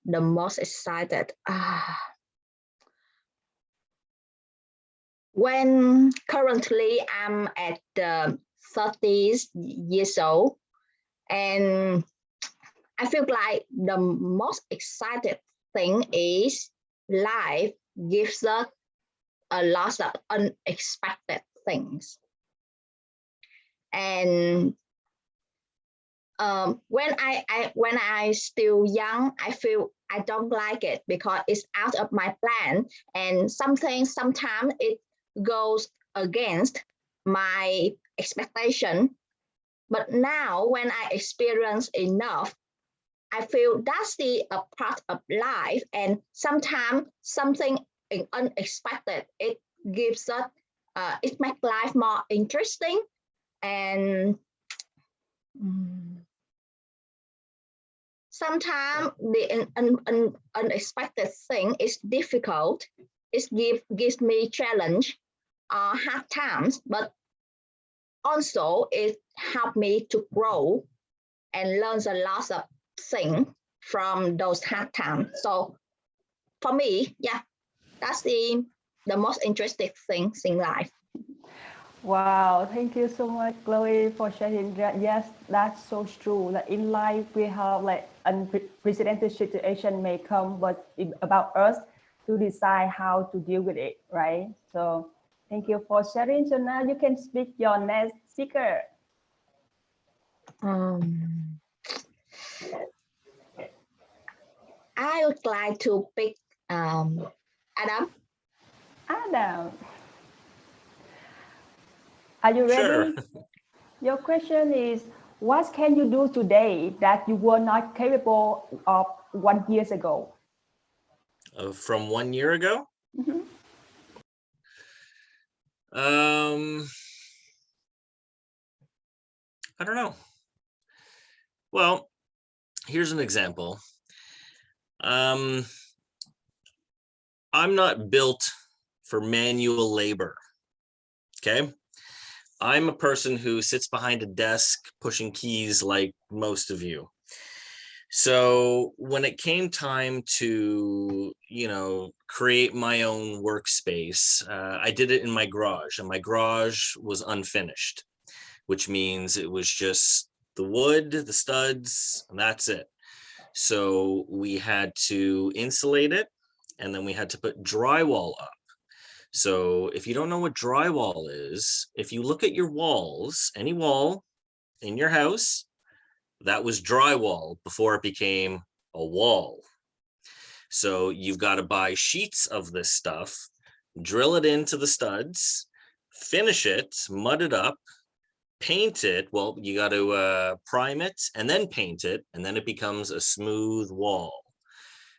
The most excited. When currently I'm at the 30s years old, and I feel like the most excited thing is life gives us a lot of unexpected things. And when I still young, I feel I don't like it because it's out of my plan, and sometimes it goes against my expectation. But now when I experience enough, I feel that's a part of life, and sometimes something unexpected, it gives us it makes life more interesting. And sometimes the unexpected thing is difficult. It gives me challenge, hard times, but also it helped me to grow and learn a lot of things from those hard times. So for me, yeah, that's the most interesting things in life. Wow, thank you so much, Chloe, for sharing that. Yes, that's so true. Like in life, we have like unprecedented situation may come, but it's about us to decide how to deal with it, right? So thank you for sharing. So now you can speak your next speaker. I would like to pick Adam. Adam, are you ready? Sure. Your question is, what can you do today that you were not capable of 1 year ago? From 1 year ago? Mhm. I don't know. Well, here's an example. I'm not built for manual labor. Okay. I'm a person who sits behind a desk pushing keys like most of you. So when it came time to, create my own workspace, I did it in my garage, and my garage was unfinished, which means it was just the wood, the studs, and that's it. So we had to insulate it, and then we had to put drywall up. So if you don't know what drywall is, if you look at your walls, any wall in your house, that was drywall before it became a wall. So you've got to buy sheets of this stuff, drill it into the studs, finish it, mud it up, paint it. Well, you got to prime it and then paint it, and then it becomes a smooth wall.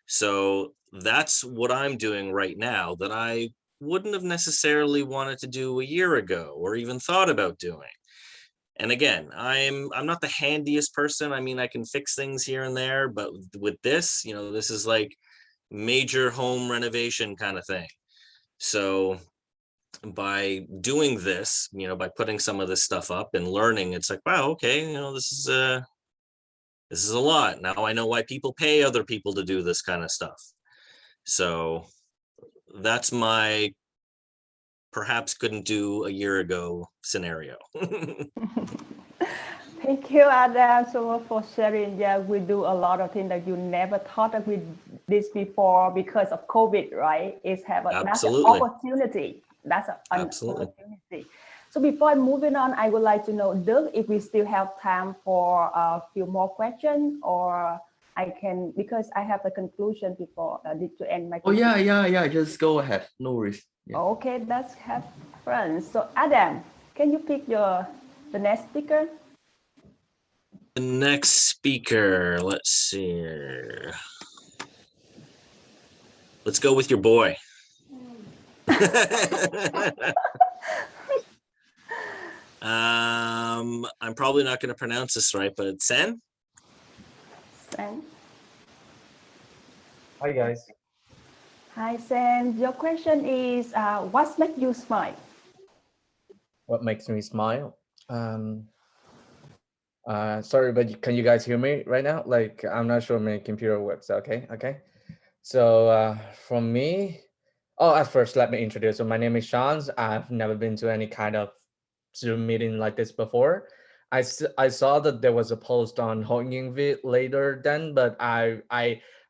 So that's what I'm doing right now that I wouldn't have necessarily wanted to do a year ago or even thought about doing. And again, I'm not the handiest person. I mean, I can fix things here and there, but with this, you know, this is like major home renovation kind of thing. So by doing this, you know, by putting some of this stuff up and learning, it's like, wow, okay, you know, this is a lot. Now I know why people pay other people to do this kind of stuff. So that's my perhaps couldn't do a year ago scenario. Thank you, Adam, so much for sharing. Yeah, we do a lot of things that you never thought of with this before because of COVID, right? It's have that's an opportunity. That's an opportunity. So before moving on, I would like to know, Doug, if we still have time for a few more questions, or I can, because I have a conclusion before need to end my. Oh yeah. Just go ahead. No worries. Yeah. Okay, let's have fun. So Adam, can you pick the next speaker? The next speaker, let's see. Let's go with your boy. I'm probably not going to pronounce this right, but Sen? Sen. Hi, guys. Hi, Sen. Your question is, what makes you smile? What makes me smile? Sorry, but can you guys hear me right now? Like, I'm not sure my computer works. Okay. So from me, at first, let me introduce. So my name is Swan. I've never been to any kind of Zoom meeting like this before. I saw that there was a post on Nguyen later then, but I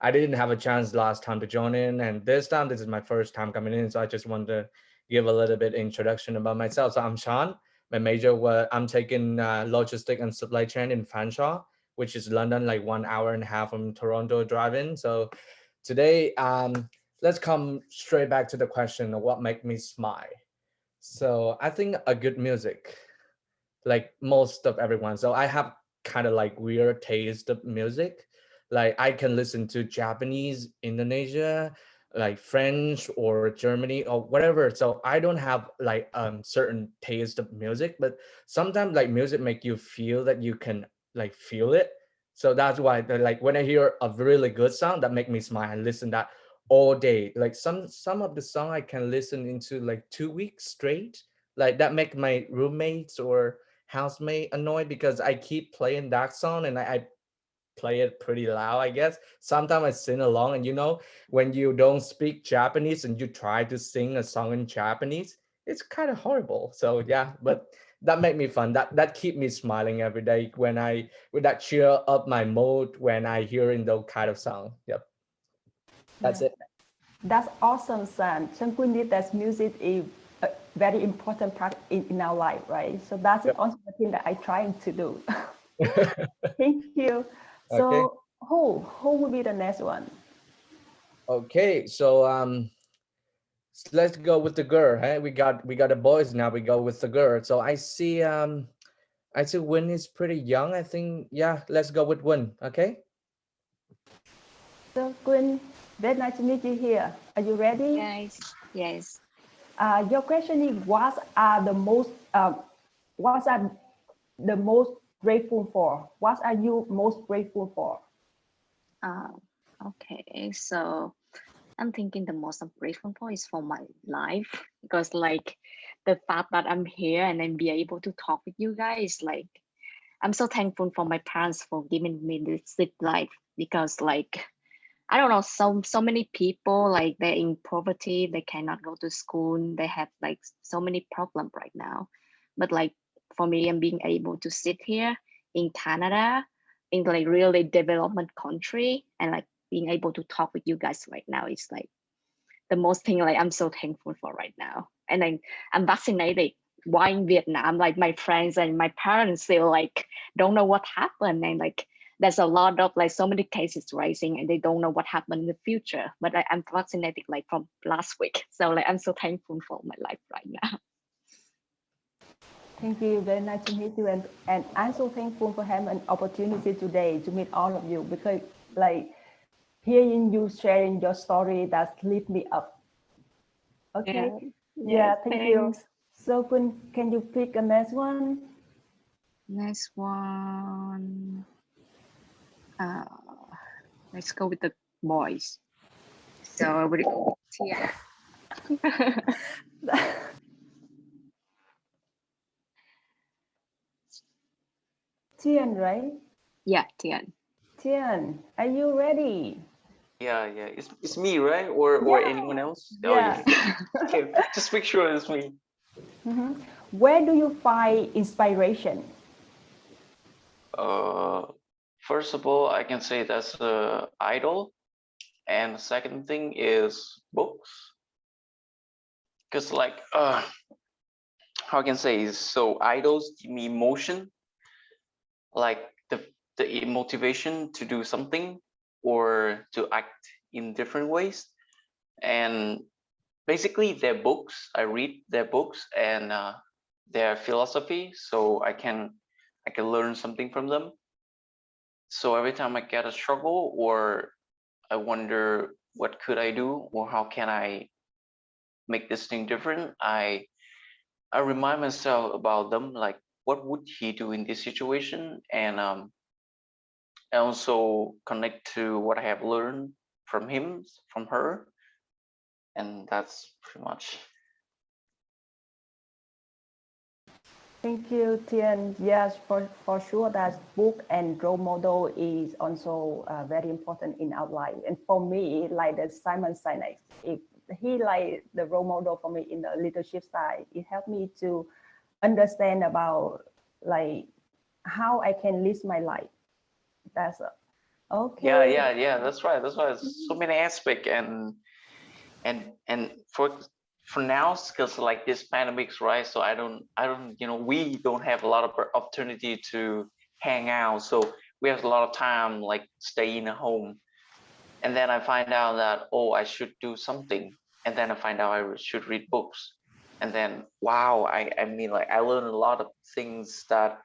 didn't have a chance last time to join in, and this time this is my first time coming in, so I just wanted to give a little bit introduction about myself. So I'm Swan. My major I'm taking logistic and supply chain in Phan, which is London, like 1.5 hours from Toronto driving. So today, let's come straight back to the question of what makes me smile. So I think a good music, like most of everyone. So I have kind of like weird taste of music. Like I can listen to Japanese, Indonesia, like French or Germany or whatever. So I don't have like certain taste of music, but sometimes like music make you feel that you can like feel it. So that's why like when I hear a really good song that make me smile, I listen that all day. Like some of the song I can listen into like 2 weeks straight. Like that make my roommates or housemate annoyed because I keep playing that song and I play it pretty loud, I guess. Sometimes I sing along, and you know, when you don't speak Japanese and you try to sing a song in Japanese, it's kind of horrible. So yeah, but that make me fun. That keep me smiling every day when with that cheer up my mood when I hearing those kind of song. Yep. That's it. That's awesome, Sam. We need that music is a very important part in our life, right? So that's also the thing that I'm trying to do. Thank you. So Okay. who will be the next one? Okay, so let's go with the girl. Hey, we got the boys now. We go with the girl. So I see Nguyen is pretty young. I think let's go with Nguyen. Okay. So Nguyen, very nice to meet you here. Are you ready? Yes. Your question is what are the most grateful for? What are you most grateful for? Okay, so I'm thinking the most I'm grateful for is for my life, because like the fact that I'm here and then be able to talk with you guys, like I'm so thankful for my parents for giving me this life, because like I don't know, so many people like they're in poverty, they cannot go to school, they have like so many problems right now. But like for me, I'm being able to sit here in Canada, in like really development country, and like being able to talk with you guys right now is like the most thing like I'm so thankful for right now. And then I'm vaccinated. Why in Vietnam? Like my friends and my parents still like don't know what happened, and like there's a lot of like so many cases rising and they don't know what happened in the future. But I'm vaccinated like from last week. So like I'm so thankful for my life right now. Thank you. Very nice to meet you. And I'm so thankful for having an opportunity today to meet all of you, because like hearing you sharing your story, that lift me up. Okay. Yeah, thank you. So can you pick a next one? Next one. Let's go with the boys. So I would go with Tia. Tian, right? Yeah, Tian. Tian, are you ready? Yeah, it's me, right? Or anyone else? Yeah. Oh, yeah. Okay, just make sure it's me. Where do you find inspiration? First of all, I can say that's idol, and the second thing is books. Because like how I can say is, so idols give me emotion, like the motivation to do something or to act in different ways. And basically their books, I read their books and their philosophy, so I can learn something from them. So every time I get a struggle or I wonder what could I do or how can I make this thing different, I remind myself about them, like what would he do in this situation, and I also connect to what I have learned from him, from her, and that's pretty much. Thank you, Tian. Yes, for sure that book and role model is also very important in our life. And for me, like the Simon Sinek, he like the role model for me in the leadership side. It helped me to understand about like how I can live my life. That's okay. Yeah, that's right. So many aspects, and for now, because like this pandemics, right? So I don't, we don't have a lot of opportunity to hang out, so we have a lot of time like stay in a home. And then I find out that, oh, I should do something, and then I find out I should read books, and then wow, I mean, like I learned a lot of things that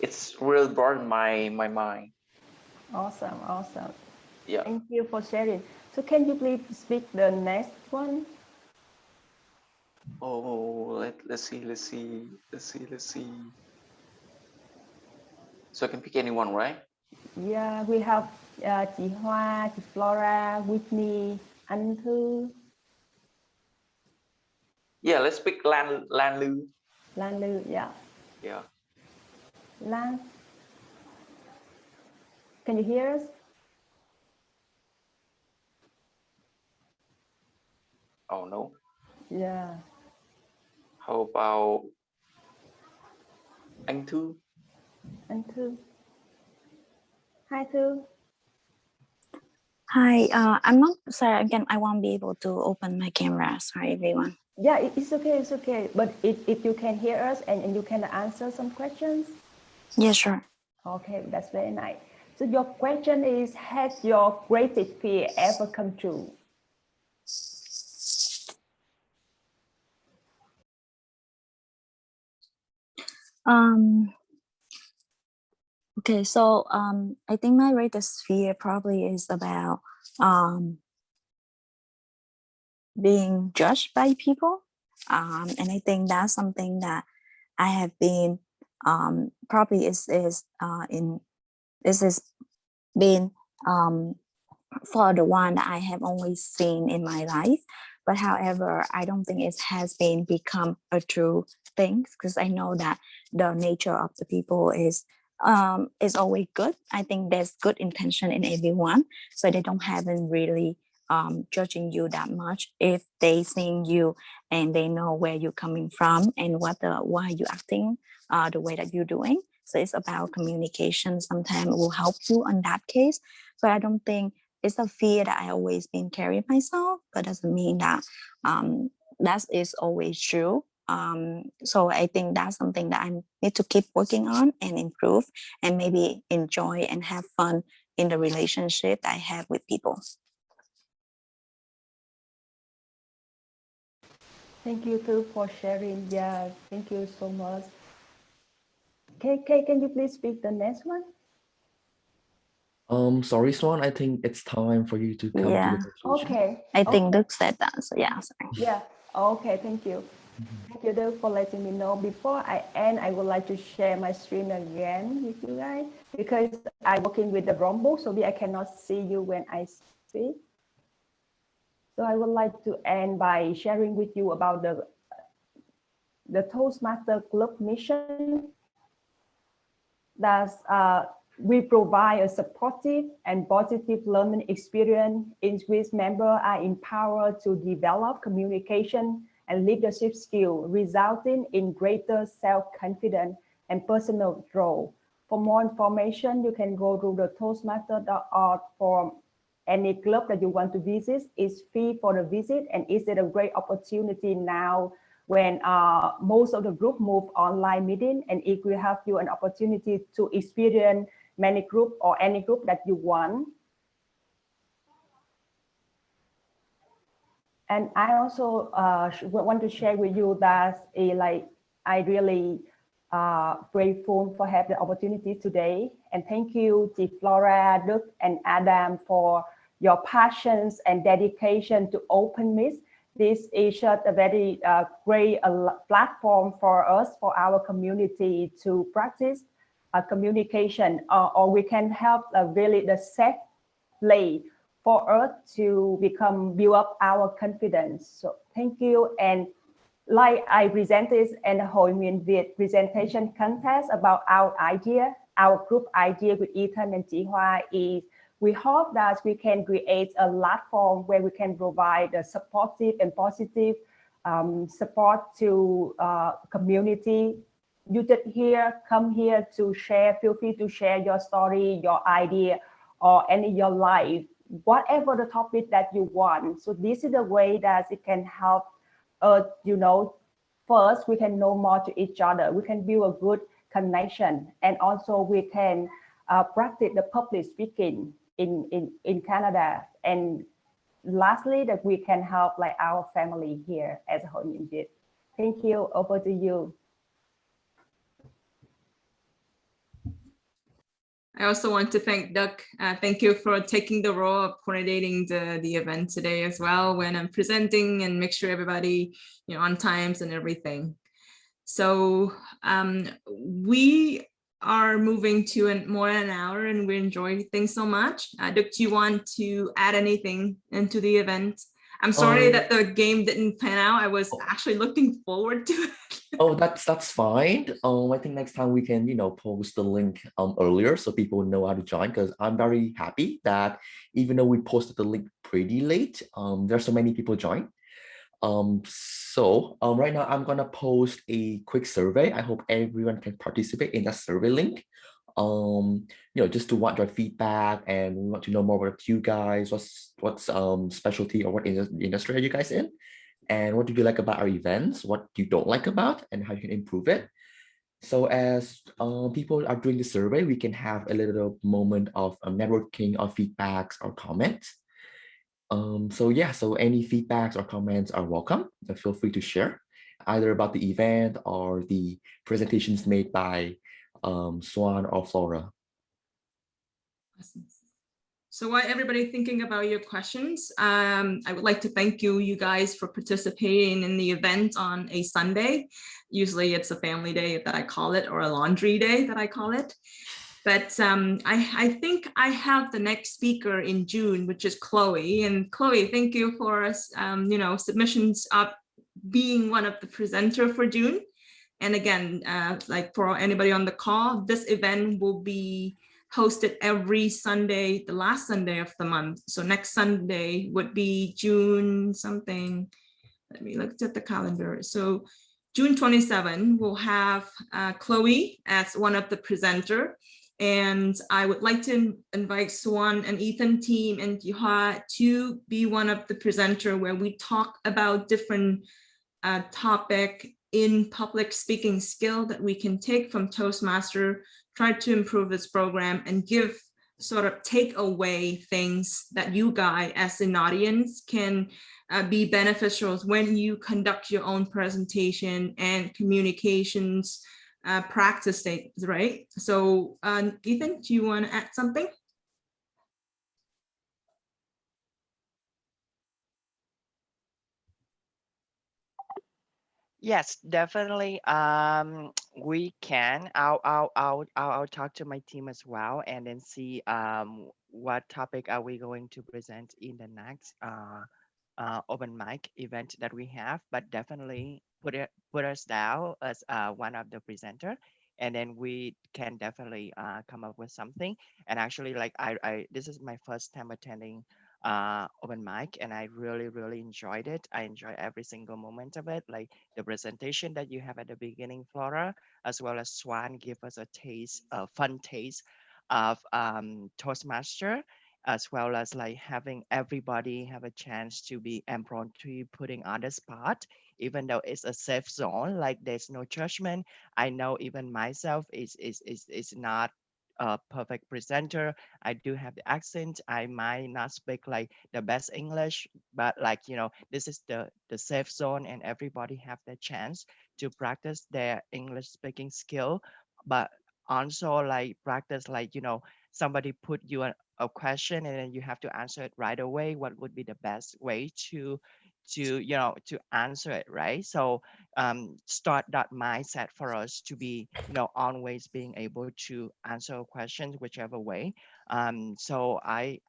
it's really broadened my mind. Awesome. Yeah. Thank you for sharing. So can you please speak the next one? Oh, let's see. So I can pick anyone, right? Yeah, we have chị Hoa, chị Flora, Whitney, anh Thư. Yeah, let's pick Lan Lu. Lan Lưu, yeah. Yeah. Lan, can you hear us? Oh no. Yeah. How about anh Thư? Anh Thư. Hi Thư. Hi, I'm not sorry. Again, I won't be able to open my camera. Sorry, everyone. Yeah, it's okay. But if you can hear us and you can answer some questions. Yeah, sure. Okay, that's very nice. So your question is, has your greatest fear ever come true? Okay, so I think my greatest fear probably is about being judged by people. And I think that's something that I have been probably is been for the one that I have always seen in my life. But however, I don't think it has been become a true thing, because I know that the nature of the people is always good. I think there's good intention in everyone, so they don't haven't really judging you that much if they seeing you and they know where you're coming from and why you acting the way that you're doing. So it's about communication. Sometimes it will help you on that case. So I don't think it's a fear that I always been carrying myself, but doesn't mean that that is always true. So I think that's something that I need to keep working on and improve, and maybe enjoy and have fun in the relationship I have with people. Thank you too for sharing. Yeah, thank you so much. Can you please speak the next one? Sorry, Swan. I think it's time for you to come to Yeah. the conclusion. Okay. I think Okay. Đức said that. So yeah, sorry. Yeah. Okay. Thank you. Thank you, Đức, for letting me know. Before I end, I would like to share my screen again with you guys because I'm working with the Chromebook, so I cannot see you when I speak. So I would like to end by sharing with you about the Toastmaster Club mission. That we provide a supportive and positive learning experience in which members are empowered to develop communication and leadership skills, resulting in greater self-confidence and personal growth. For more information, you can go to the toastmaster.org for any club that you want to visit. It's free for the visit, and it's a great opportunity now when most of the group move online meeting, and it will have you an opportunity to experience many group or any group that you want. And I also want to share with you that I really grateful for having the opportunity today. And thank you to Flora, Đức, and Adam for your passions and dedication to OpenMic. This is a very great platform for us, for our community to practice communication, or we can help really the safe play for us to build up our confidence. So thank you. And like I presented in the Nguyen Việt presentation contest about our idea, our group idea with Ethan and Chị Hoa is we hope that we can create a platform where we can provide a supportive and positive support to community. You just come here to share, feel free to share your story, your idea, or any your life, whatever the topic that you want. So this is the way that it can help us, first we can know more to each other. We can build a good connection, and also we can practice the public speaking in Canada. And lastly, that we can help our family here as a whole unit. Thank you. Over to you. I also want to thank Doug. Thank you for taking the role of coordinating the event today as well when I'm presenting, and make sure everybody on times and everything. So we are moving to more than an hour, and we enjoy things so much. Doug, do you want to add anything into the event? I'm sorry that the game didn't pan out. I was actually looking forward to it. Oh, that's fine. I think next time we can, post the link earlier so people know how to join, because I'm very happy that even though we posted the link pretty late, there's so many people join. So right now I'm gonna post a quick survey. I hope everyone can participate in that survey link. Just to want your feedback, and we want to know more about you guys. What's specialty or what industry are you guys in? And what do you like about our events? What you don't like about, and how you can improve it. So as people are doing the survey, we can have a little moment of networking or feedbacks or comments. So any feedbacks or comments are welcome. So feel free to share either about the event or the presentations made by Swan or Flora. Awesome. So while everybody thinking about your questions, I would like to thank you guys for participating in the event on a Sunday. Usually it's a family day that I call it, or a laundry day that I call it. But I think I have the next speaker in June, which is Chloe. And Chloe, thank you for submissions up being one of the presenter for June. And again, for anybody on the call, this event will be hosted every Sunday, the last Sunday of the month. So next Sunday would be June something. Let me look at the calendar. So June 27, we'll have Chloe as one of the presenter. And I would like to invite Swan and Ethan team and Yuha to be one of the presenter, where we talk about different topic in public speaking skill that we can take from Toastmaster, try to improve this program and give sort of take away things that you guys as an audience can be beneficial when you conduct your own presentation and communications practice things, right? So Ethan, do you want to add something? Yes, definitely. We can. I'll talk to my team as well, and then see what topic are we going to present in the next open mic event that we have. But definitely put us down as one of the presenter, and then we can definitely come up with something. And actually, like I this is my first time attending open mic, and I really enjoyed it. I enjoy every single moment of it, like the presentation that you have at the beginning, Flora, as well as Swan give us a taste, a fun taste of Toastmaster, as well as like having everybody have a chance to be impromptu putting on the spot, even though it's a safe zone, like there's no judgment. I know even myself is not a perfect presenter. I do have the accent. I might not speak like the best English, but like, you know, this is the safe zone, and everybody have the chance to practice their English speaking skill, but also like practice, like, you know, somebody put you a question and then you have to answer it right away. What would be the best way to you know, to answer it, right? So start that mindset for us to be, you know, always being able to answer questions whichever way. So I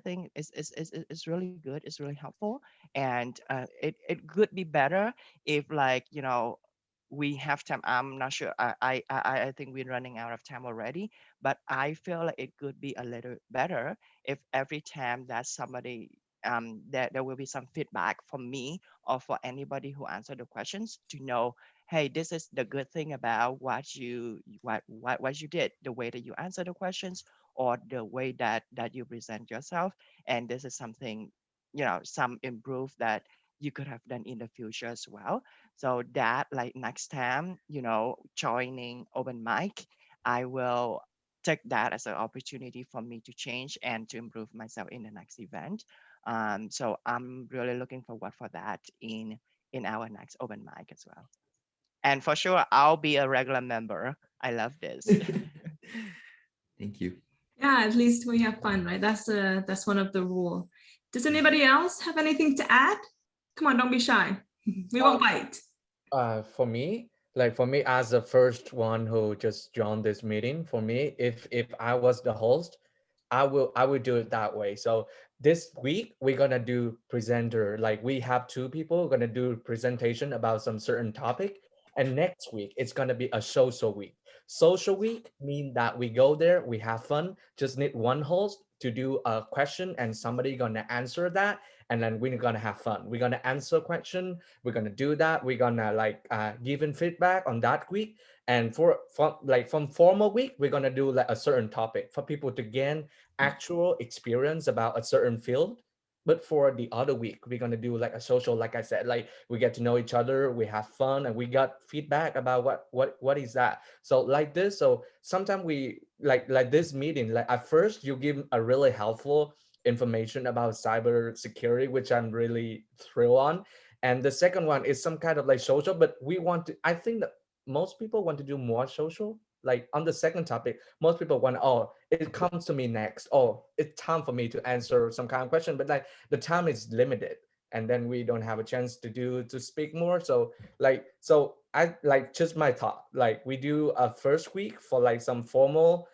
think it's really good, it's really helpful, and it could be better if, like, you know, we have time. I'm not sure. I think we're running out of time already, but I feel like it could be a little better if every time that somebody that there will be some feedback from me or for anybody who answered the questions to know, hey, this is the good thing about what you did, the way that you answer the questions, or the way that you present yourself, and this is something, you know, some improve that you could have done in the future as well. So that, like, next time, you know, joining open mic, I will take that as an opportunity for me to change and to improve myself in the next event. So I'm really looking forward for that in our next open mic as well. And for sure, I'll be a regular member. I love this. Thank you. Yeah, at least we have fun, right? That's one of the rule. Does anybody else have anything to add? Come on, don't be shy. We won't bite. For me, as the first one who just joined this meeting, for me, if I was the host, I will do it that way. So this week we're gonna do presenter, like we have two people gonna do presentation about some certain topic, and next week it's gonna be a social week. Social week mean that we go there, we have fun, just need one host to do a question and somebody gonna answer that, and then we're gonna have fun. We're gonna answer question, we're gonna do that, we're gonna like giving feedback on that week. And from formal week, we're gonna do like a certain topic for people to gain actual experience about a certain field. But for the other week, we're gonna do like a social, like I said, like we get to know each other, we have fun, and we got feedback about what is that. So like this, so sometimes we like this meeting, like at first you give a really helpful information about cyber security, which I'm really thrilled on. And the second one is some kind of like social, but we want to, I think that most people want to do more social. Like on the second topic, most people want, oh, it comes to me next. Oh, it's time for me to answer some kind of question, but like the time is limited. And then we don't have a chance to speak more. So I like just my thought, like we do a first week for like some formal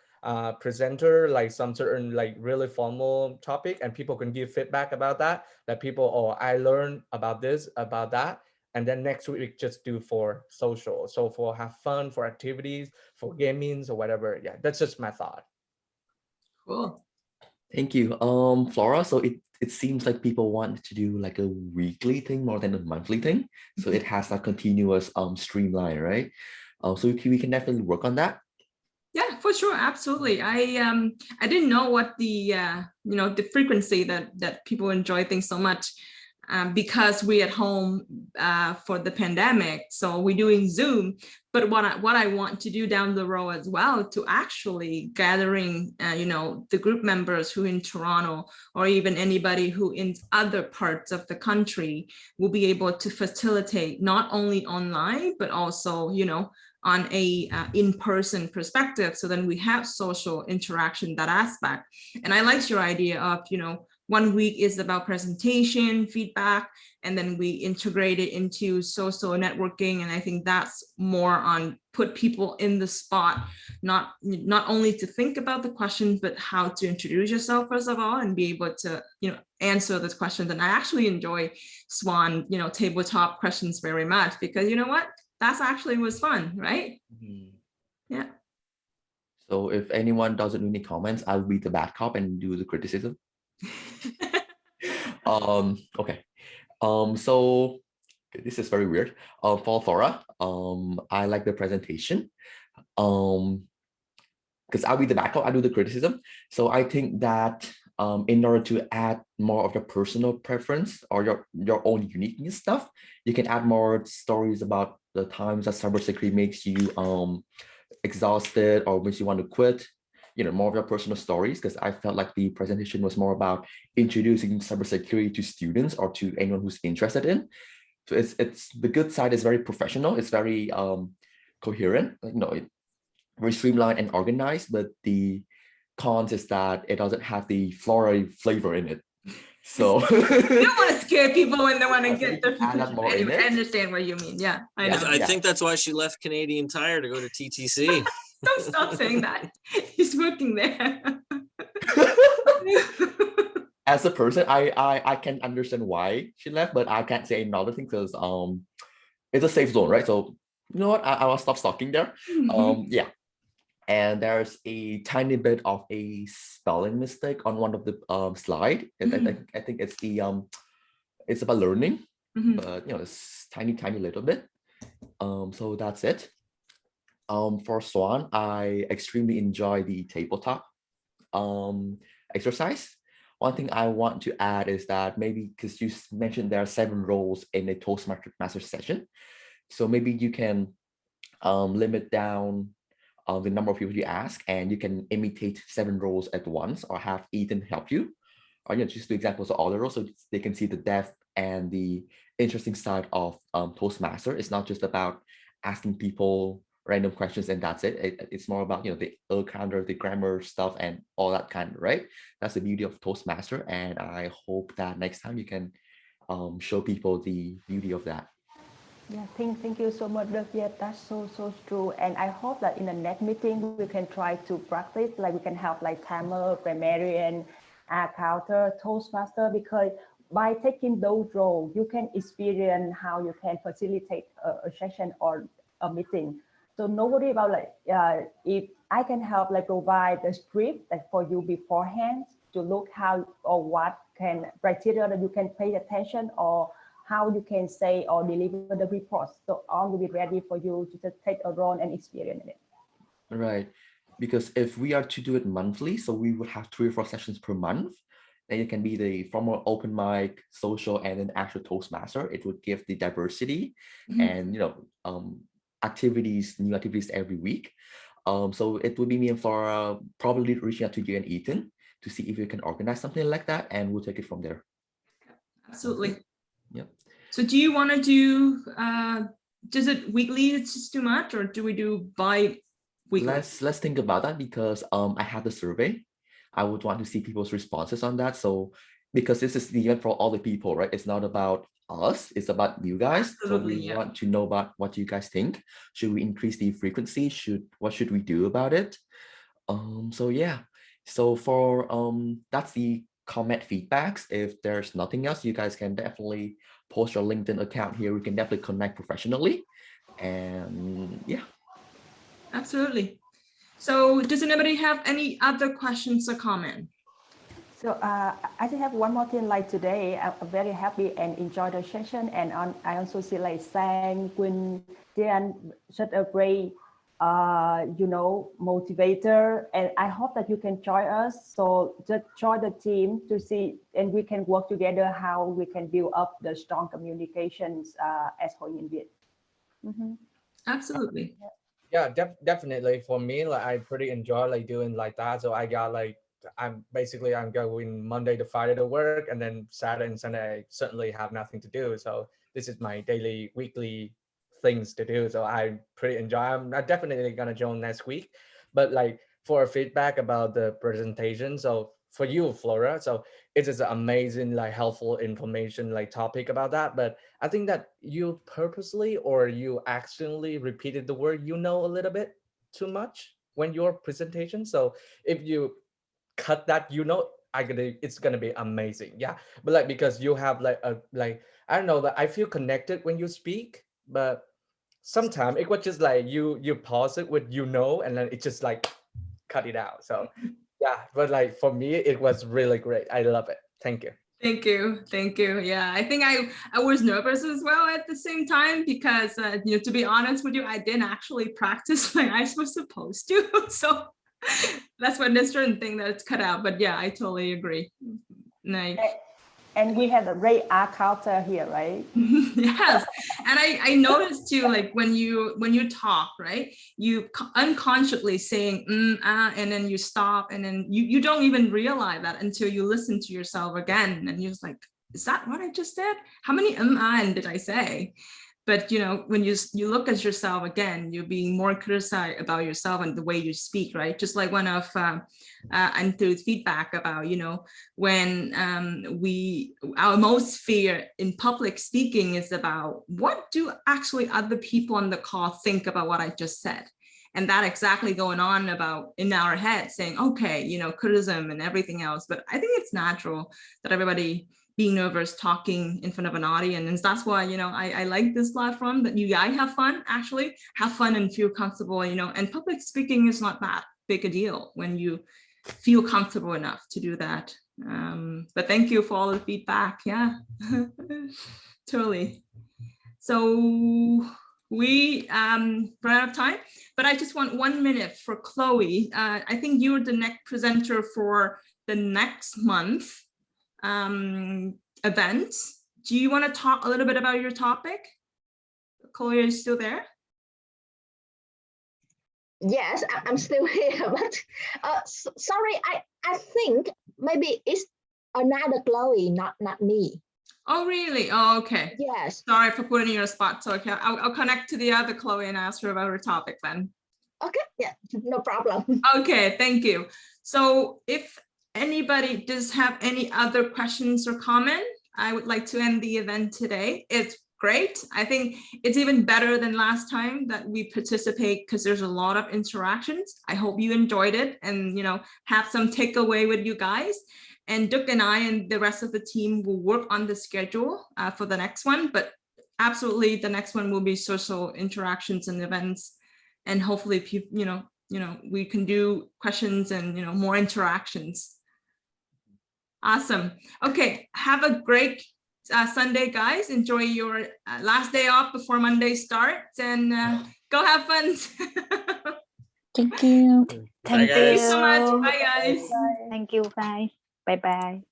presenter, like some certain like really formal topic, and people can give feedback about that, that people, oh, I learned about this, about that. And then next week just do for social, so for have fun, for activities, for gamings or whatever. Yeah, that's just my thought. Cool. Thank you. Flora, so it seems like people want to do like a weekly thing more than a monthly thing. So it has that continuous streamline, right? So we can definitely work on that. Yeah, for sure, absolutely. I didn't know what the the frequency that people enjoy things so much, because we at home for the pandemic. So we're doing Zoom. But what I want to do down the road as well, to actually gathering, the group members who in Toronto, or even anybody who in other parts of the country, will be able to facilitate not only online, but also, on a in-person perspective. So then we have social interaction, that aspect. And I liked your idea of, 1 week is about presentation, feedback, and then we integrate it into social networking. And I think that's more on put people in the spot, not only to think about the questions, but how to introduce yourself first of all, and be able to, answer those questions. And I actually enjoy Swan, tabletop questions very much, because you know what? That's actually was fun, right? Mhm. Yeah. So if anyone doesn't do any comments, I'll be the bad cop and do the criticism. Okay. So this is very weird. For Flora, I like the presentation. Because I'll be the bad cop, I do the criticism. So I think that in order to add more of your personal preference or your own uniqueness stuff, you can add more stories about the times that cybersecurity makes you exhausted or makes you want to quit. More of your personal stories, because I felt like the presentation was more about introducing cybersecurity to students or to anyone who's interested in. So it's the good side is very professional. It's very coherent. Very streamlined and organized. But the cons is that it doesn't have the Flora flavor in it. So you don't want to scare people when they want to get the anyway, I understand what you mean. Yeah, I know. I think that's why she left Canadian Tire to go to TTC. Don't stop saying that. He's working there. As a person, I can understand why she left, but I can't say another thing because it's a safe zone, right? So you know what? I will stop stalking there. Yeah. And there's a tiny bit of a spelling mistake on one of the slide. I think it's the it's about learning, but it's tiny little bit. So that's it. For Swan, I extremely enjoy the tabletop exercise. One thing I want to add is that maybe because you mentioned there are 7 roles in a Toastmasters session, so maybe you can limit down the number of people you ask, and you can imitate 7 roles at once, or have Ethan help you, or just do examples of all the roles so they can see the depth and the interesting side of Toastmaster. It's not just about asking people random questions and that's it. It's more about the counter, the grammar stuff, and all that kind, right? That's the beauty of Toastmaster, and I hope that next time you can show people the beauty of that. Yeah, thank you so much, Dirk. Yeah, that's so true. And I hope that in the next meeting we can try to practice, like we can have like timer, grammarian, counter, Toastmaster, because by taking those roles, you can experience how you can facilitate a session or a meeting. So no worry about if I can help provide the script for you beforehand to look how or what criteria that you can pay attention, or how you can say or deliver the reports. So all will be ready for you to just take a role and experience it. Right, because if we are to do it monthly, so we would have 3 or 4 sessions per month. Then it can be the formal open mic, social, and then actual Toastmaster. It would give the diversity and new activities every week. So it would be me and Flora probably reaching out to you and Ethan to see if we can organize something like that, and we'll take it from there. Absolutely. Yep. So do you want to do, does it weekly, it's just too much, or do we do bi-weekly? Let's think about that, because I have the survey. I would want to see people's responses on that. So because this is the event for all the people, right? It's not about us, it's about you guys. Absolutely, so we yeah. want to know about what you guys think. Should we increase the frequency? What should we do about it? So yeah. So for that's the comment feedbacks. If there's nothing else, you guys can definitely post your LinkedIn account here. We can definitely connect professionally. And yeah. Absolutely. So does anybody have any other questions or comment? So I just have one more thing. Like today, I'm very happy and enjoy the session. And I also see like Sang, Nguyen, Nguyen, such a great you know, motivator. And I hope that you can join us. So just join the team to see, and we can work together how we can build up the strong communications as Nguyen Viet. Absolutely. Yeah, definitely. For me, like I pretty enjoy like doing like that. So I got like I'm going Monday to Friday to work, and then Saturday and Sunday I certainly have nothing to do. So this is my daily, weekly things to do. So I pretty enjoy. I'm not definitely gonna join next week, but like for feedback about the presentation. So for you, Flora, so it is an amazing, like helpful information, like topic about that. But I think that you purposely or you accidentally repeated the word you know a little bit too much when your presentation. So if you cut that, you know, it's gonna be amazing. Yeah, but like because you have like a like I don't know that I feel connected when you speak, but sometimes it was just like you pause it with you know, and then it just like cut it out. So yeah, but like for me, it was really great. I love it. Thank you. Thank you. Thank you. Yeah, I think I was nervous as well at the same time because, you know, to be honest with you, I didn't actually practice like I was supposed to. So that's when there's certain thing that it's cut out. But yeah, I totally agree. Nice. And we have a great art counter here, right? Yes, and I noticed too, like when you talk, right, you unconsciously saying and then you stop, and then you don't even realize that until you listen to yourself again, and you're just like, is that what I just said? How many and did I say? But you know, when you look at yourself again, you're being more criticized about yourself and the way you speak, right? Just like one of Antu's feedback about, you know, when our most fear in public speaking is about what do actually other people on the call think about what I just said. And that exactly going on about in our head saying, okay, you know, criticism and everything else. But I think it's natural that everybody being nervous talking in front of an audience. And that's why, you know, I like this platform, that you guys have fun, actually have fun and feel comfortable, you know, and public speaking is not that big a deal when you feel comfortable enough to do that. But thank you for all the feedback. Yeah, totally. So we run out of time, but I just want 1 minute for Chloe. I think you're the next presenter for the next month event. Do you want to talk a little bit about your topic? Chloe, are you still there? Yes, I'm still here, but sorry, I think maybe it's another Chloe, not me. Oh, really? Oh, okay. Yes. Sorry for putting you on a spot. So okay, I'll connect to the other Chloe and ask her about her topic then. Okay, yeah, no problem. Okay, thank you. So if anybody does have any other questions or comment, I would like to end the event today. It's great. I think it's even better than last time that we participate because there's a lot of interactions. I hope you enjoyed it and, you know, have some takeaway with you guys. And Duc and I and the rest of the team will work on the schedule for the next one, but absolutely the next one will be social interactions and events. And hopefully people, you know, we can do questions and, you know, more interactions. Awesome. Okay, have a great Sunday, guys. Enjoy your last day off before Monday starts, and go have fun. Thank you. Bye, Thank you guys. so much. Bye, guys. Thank you, guys. Bye bye.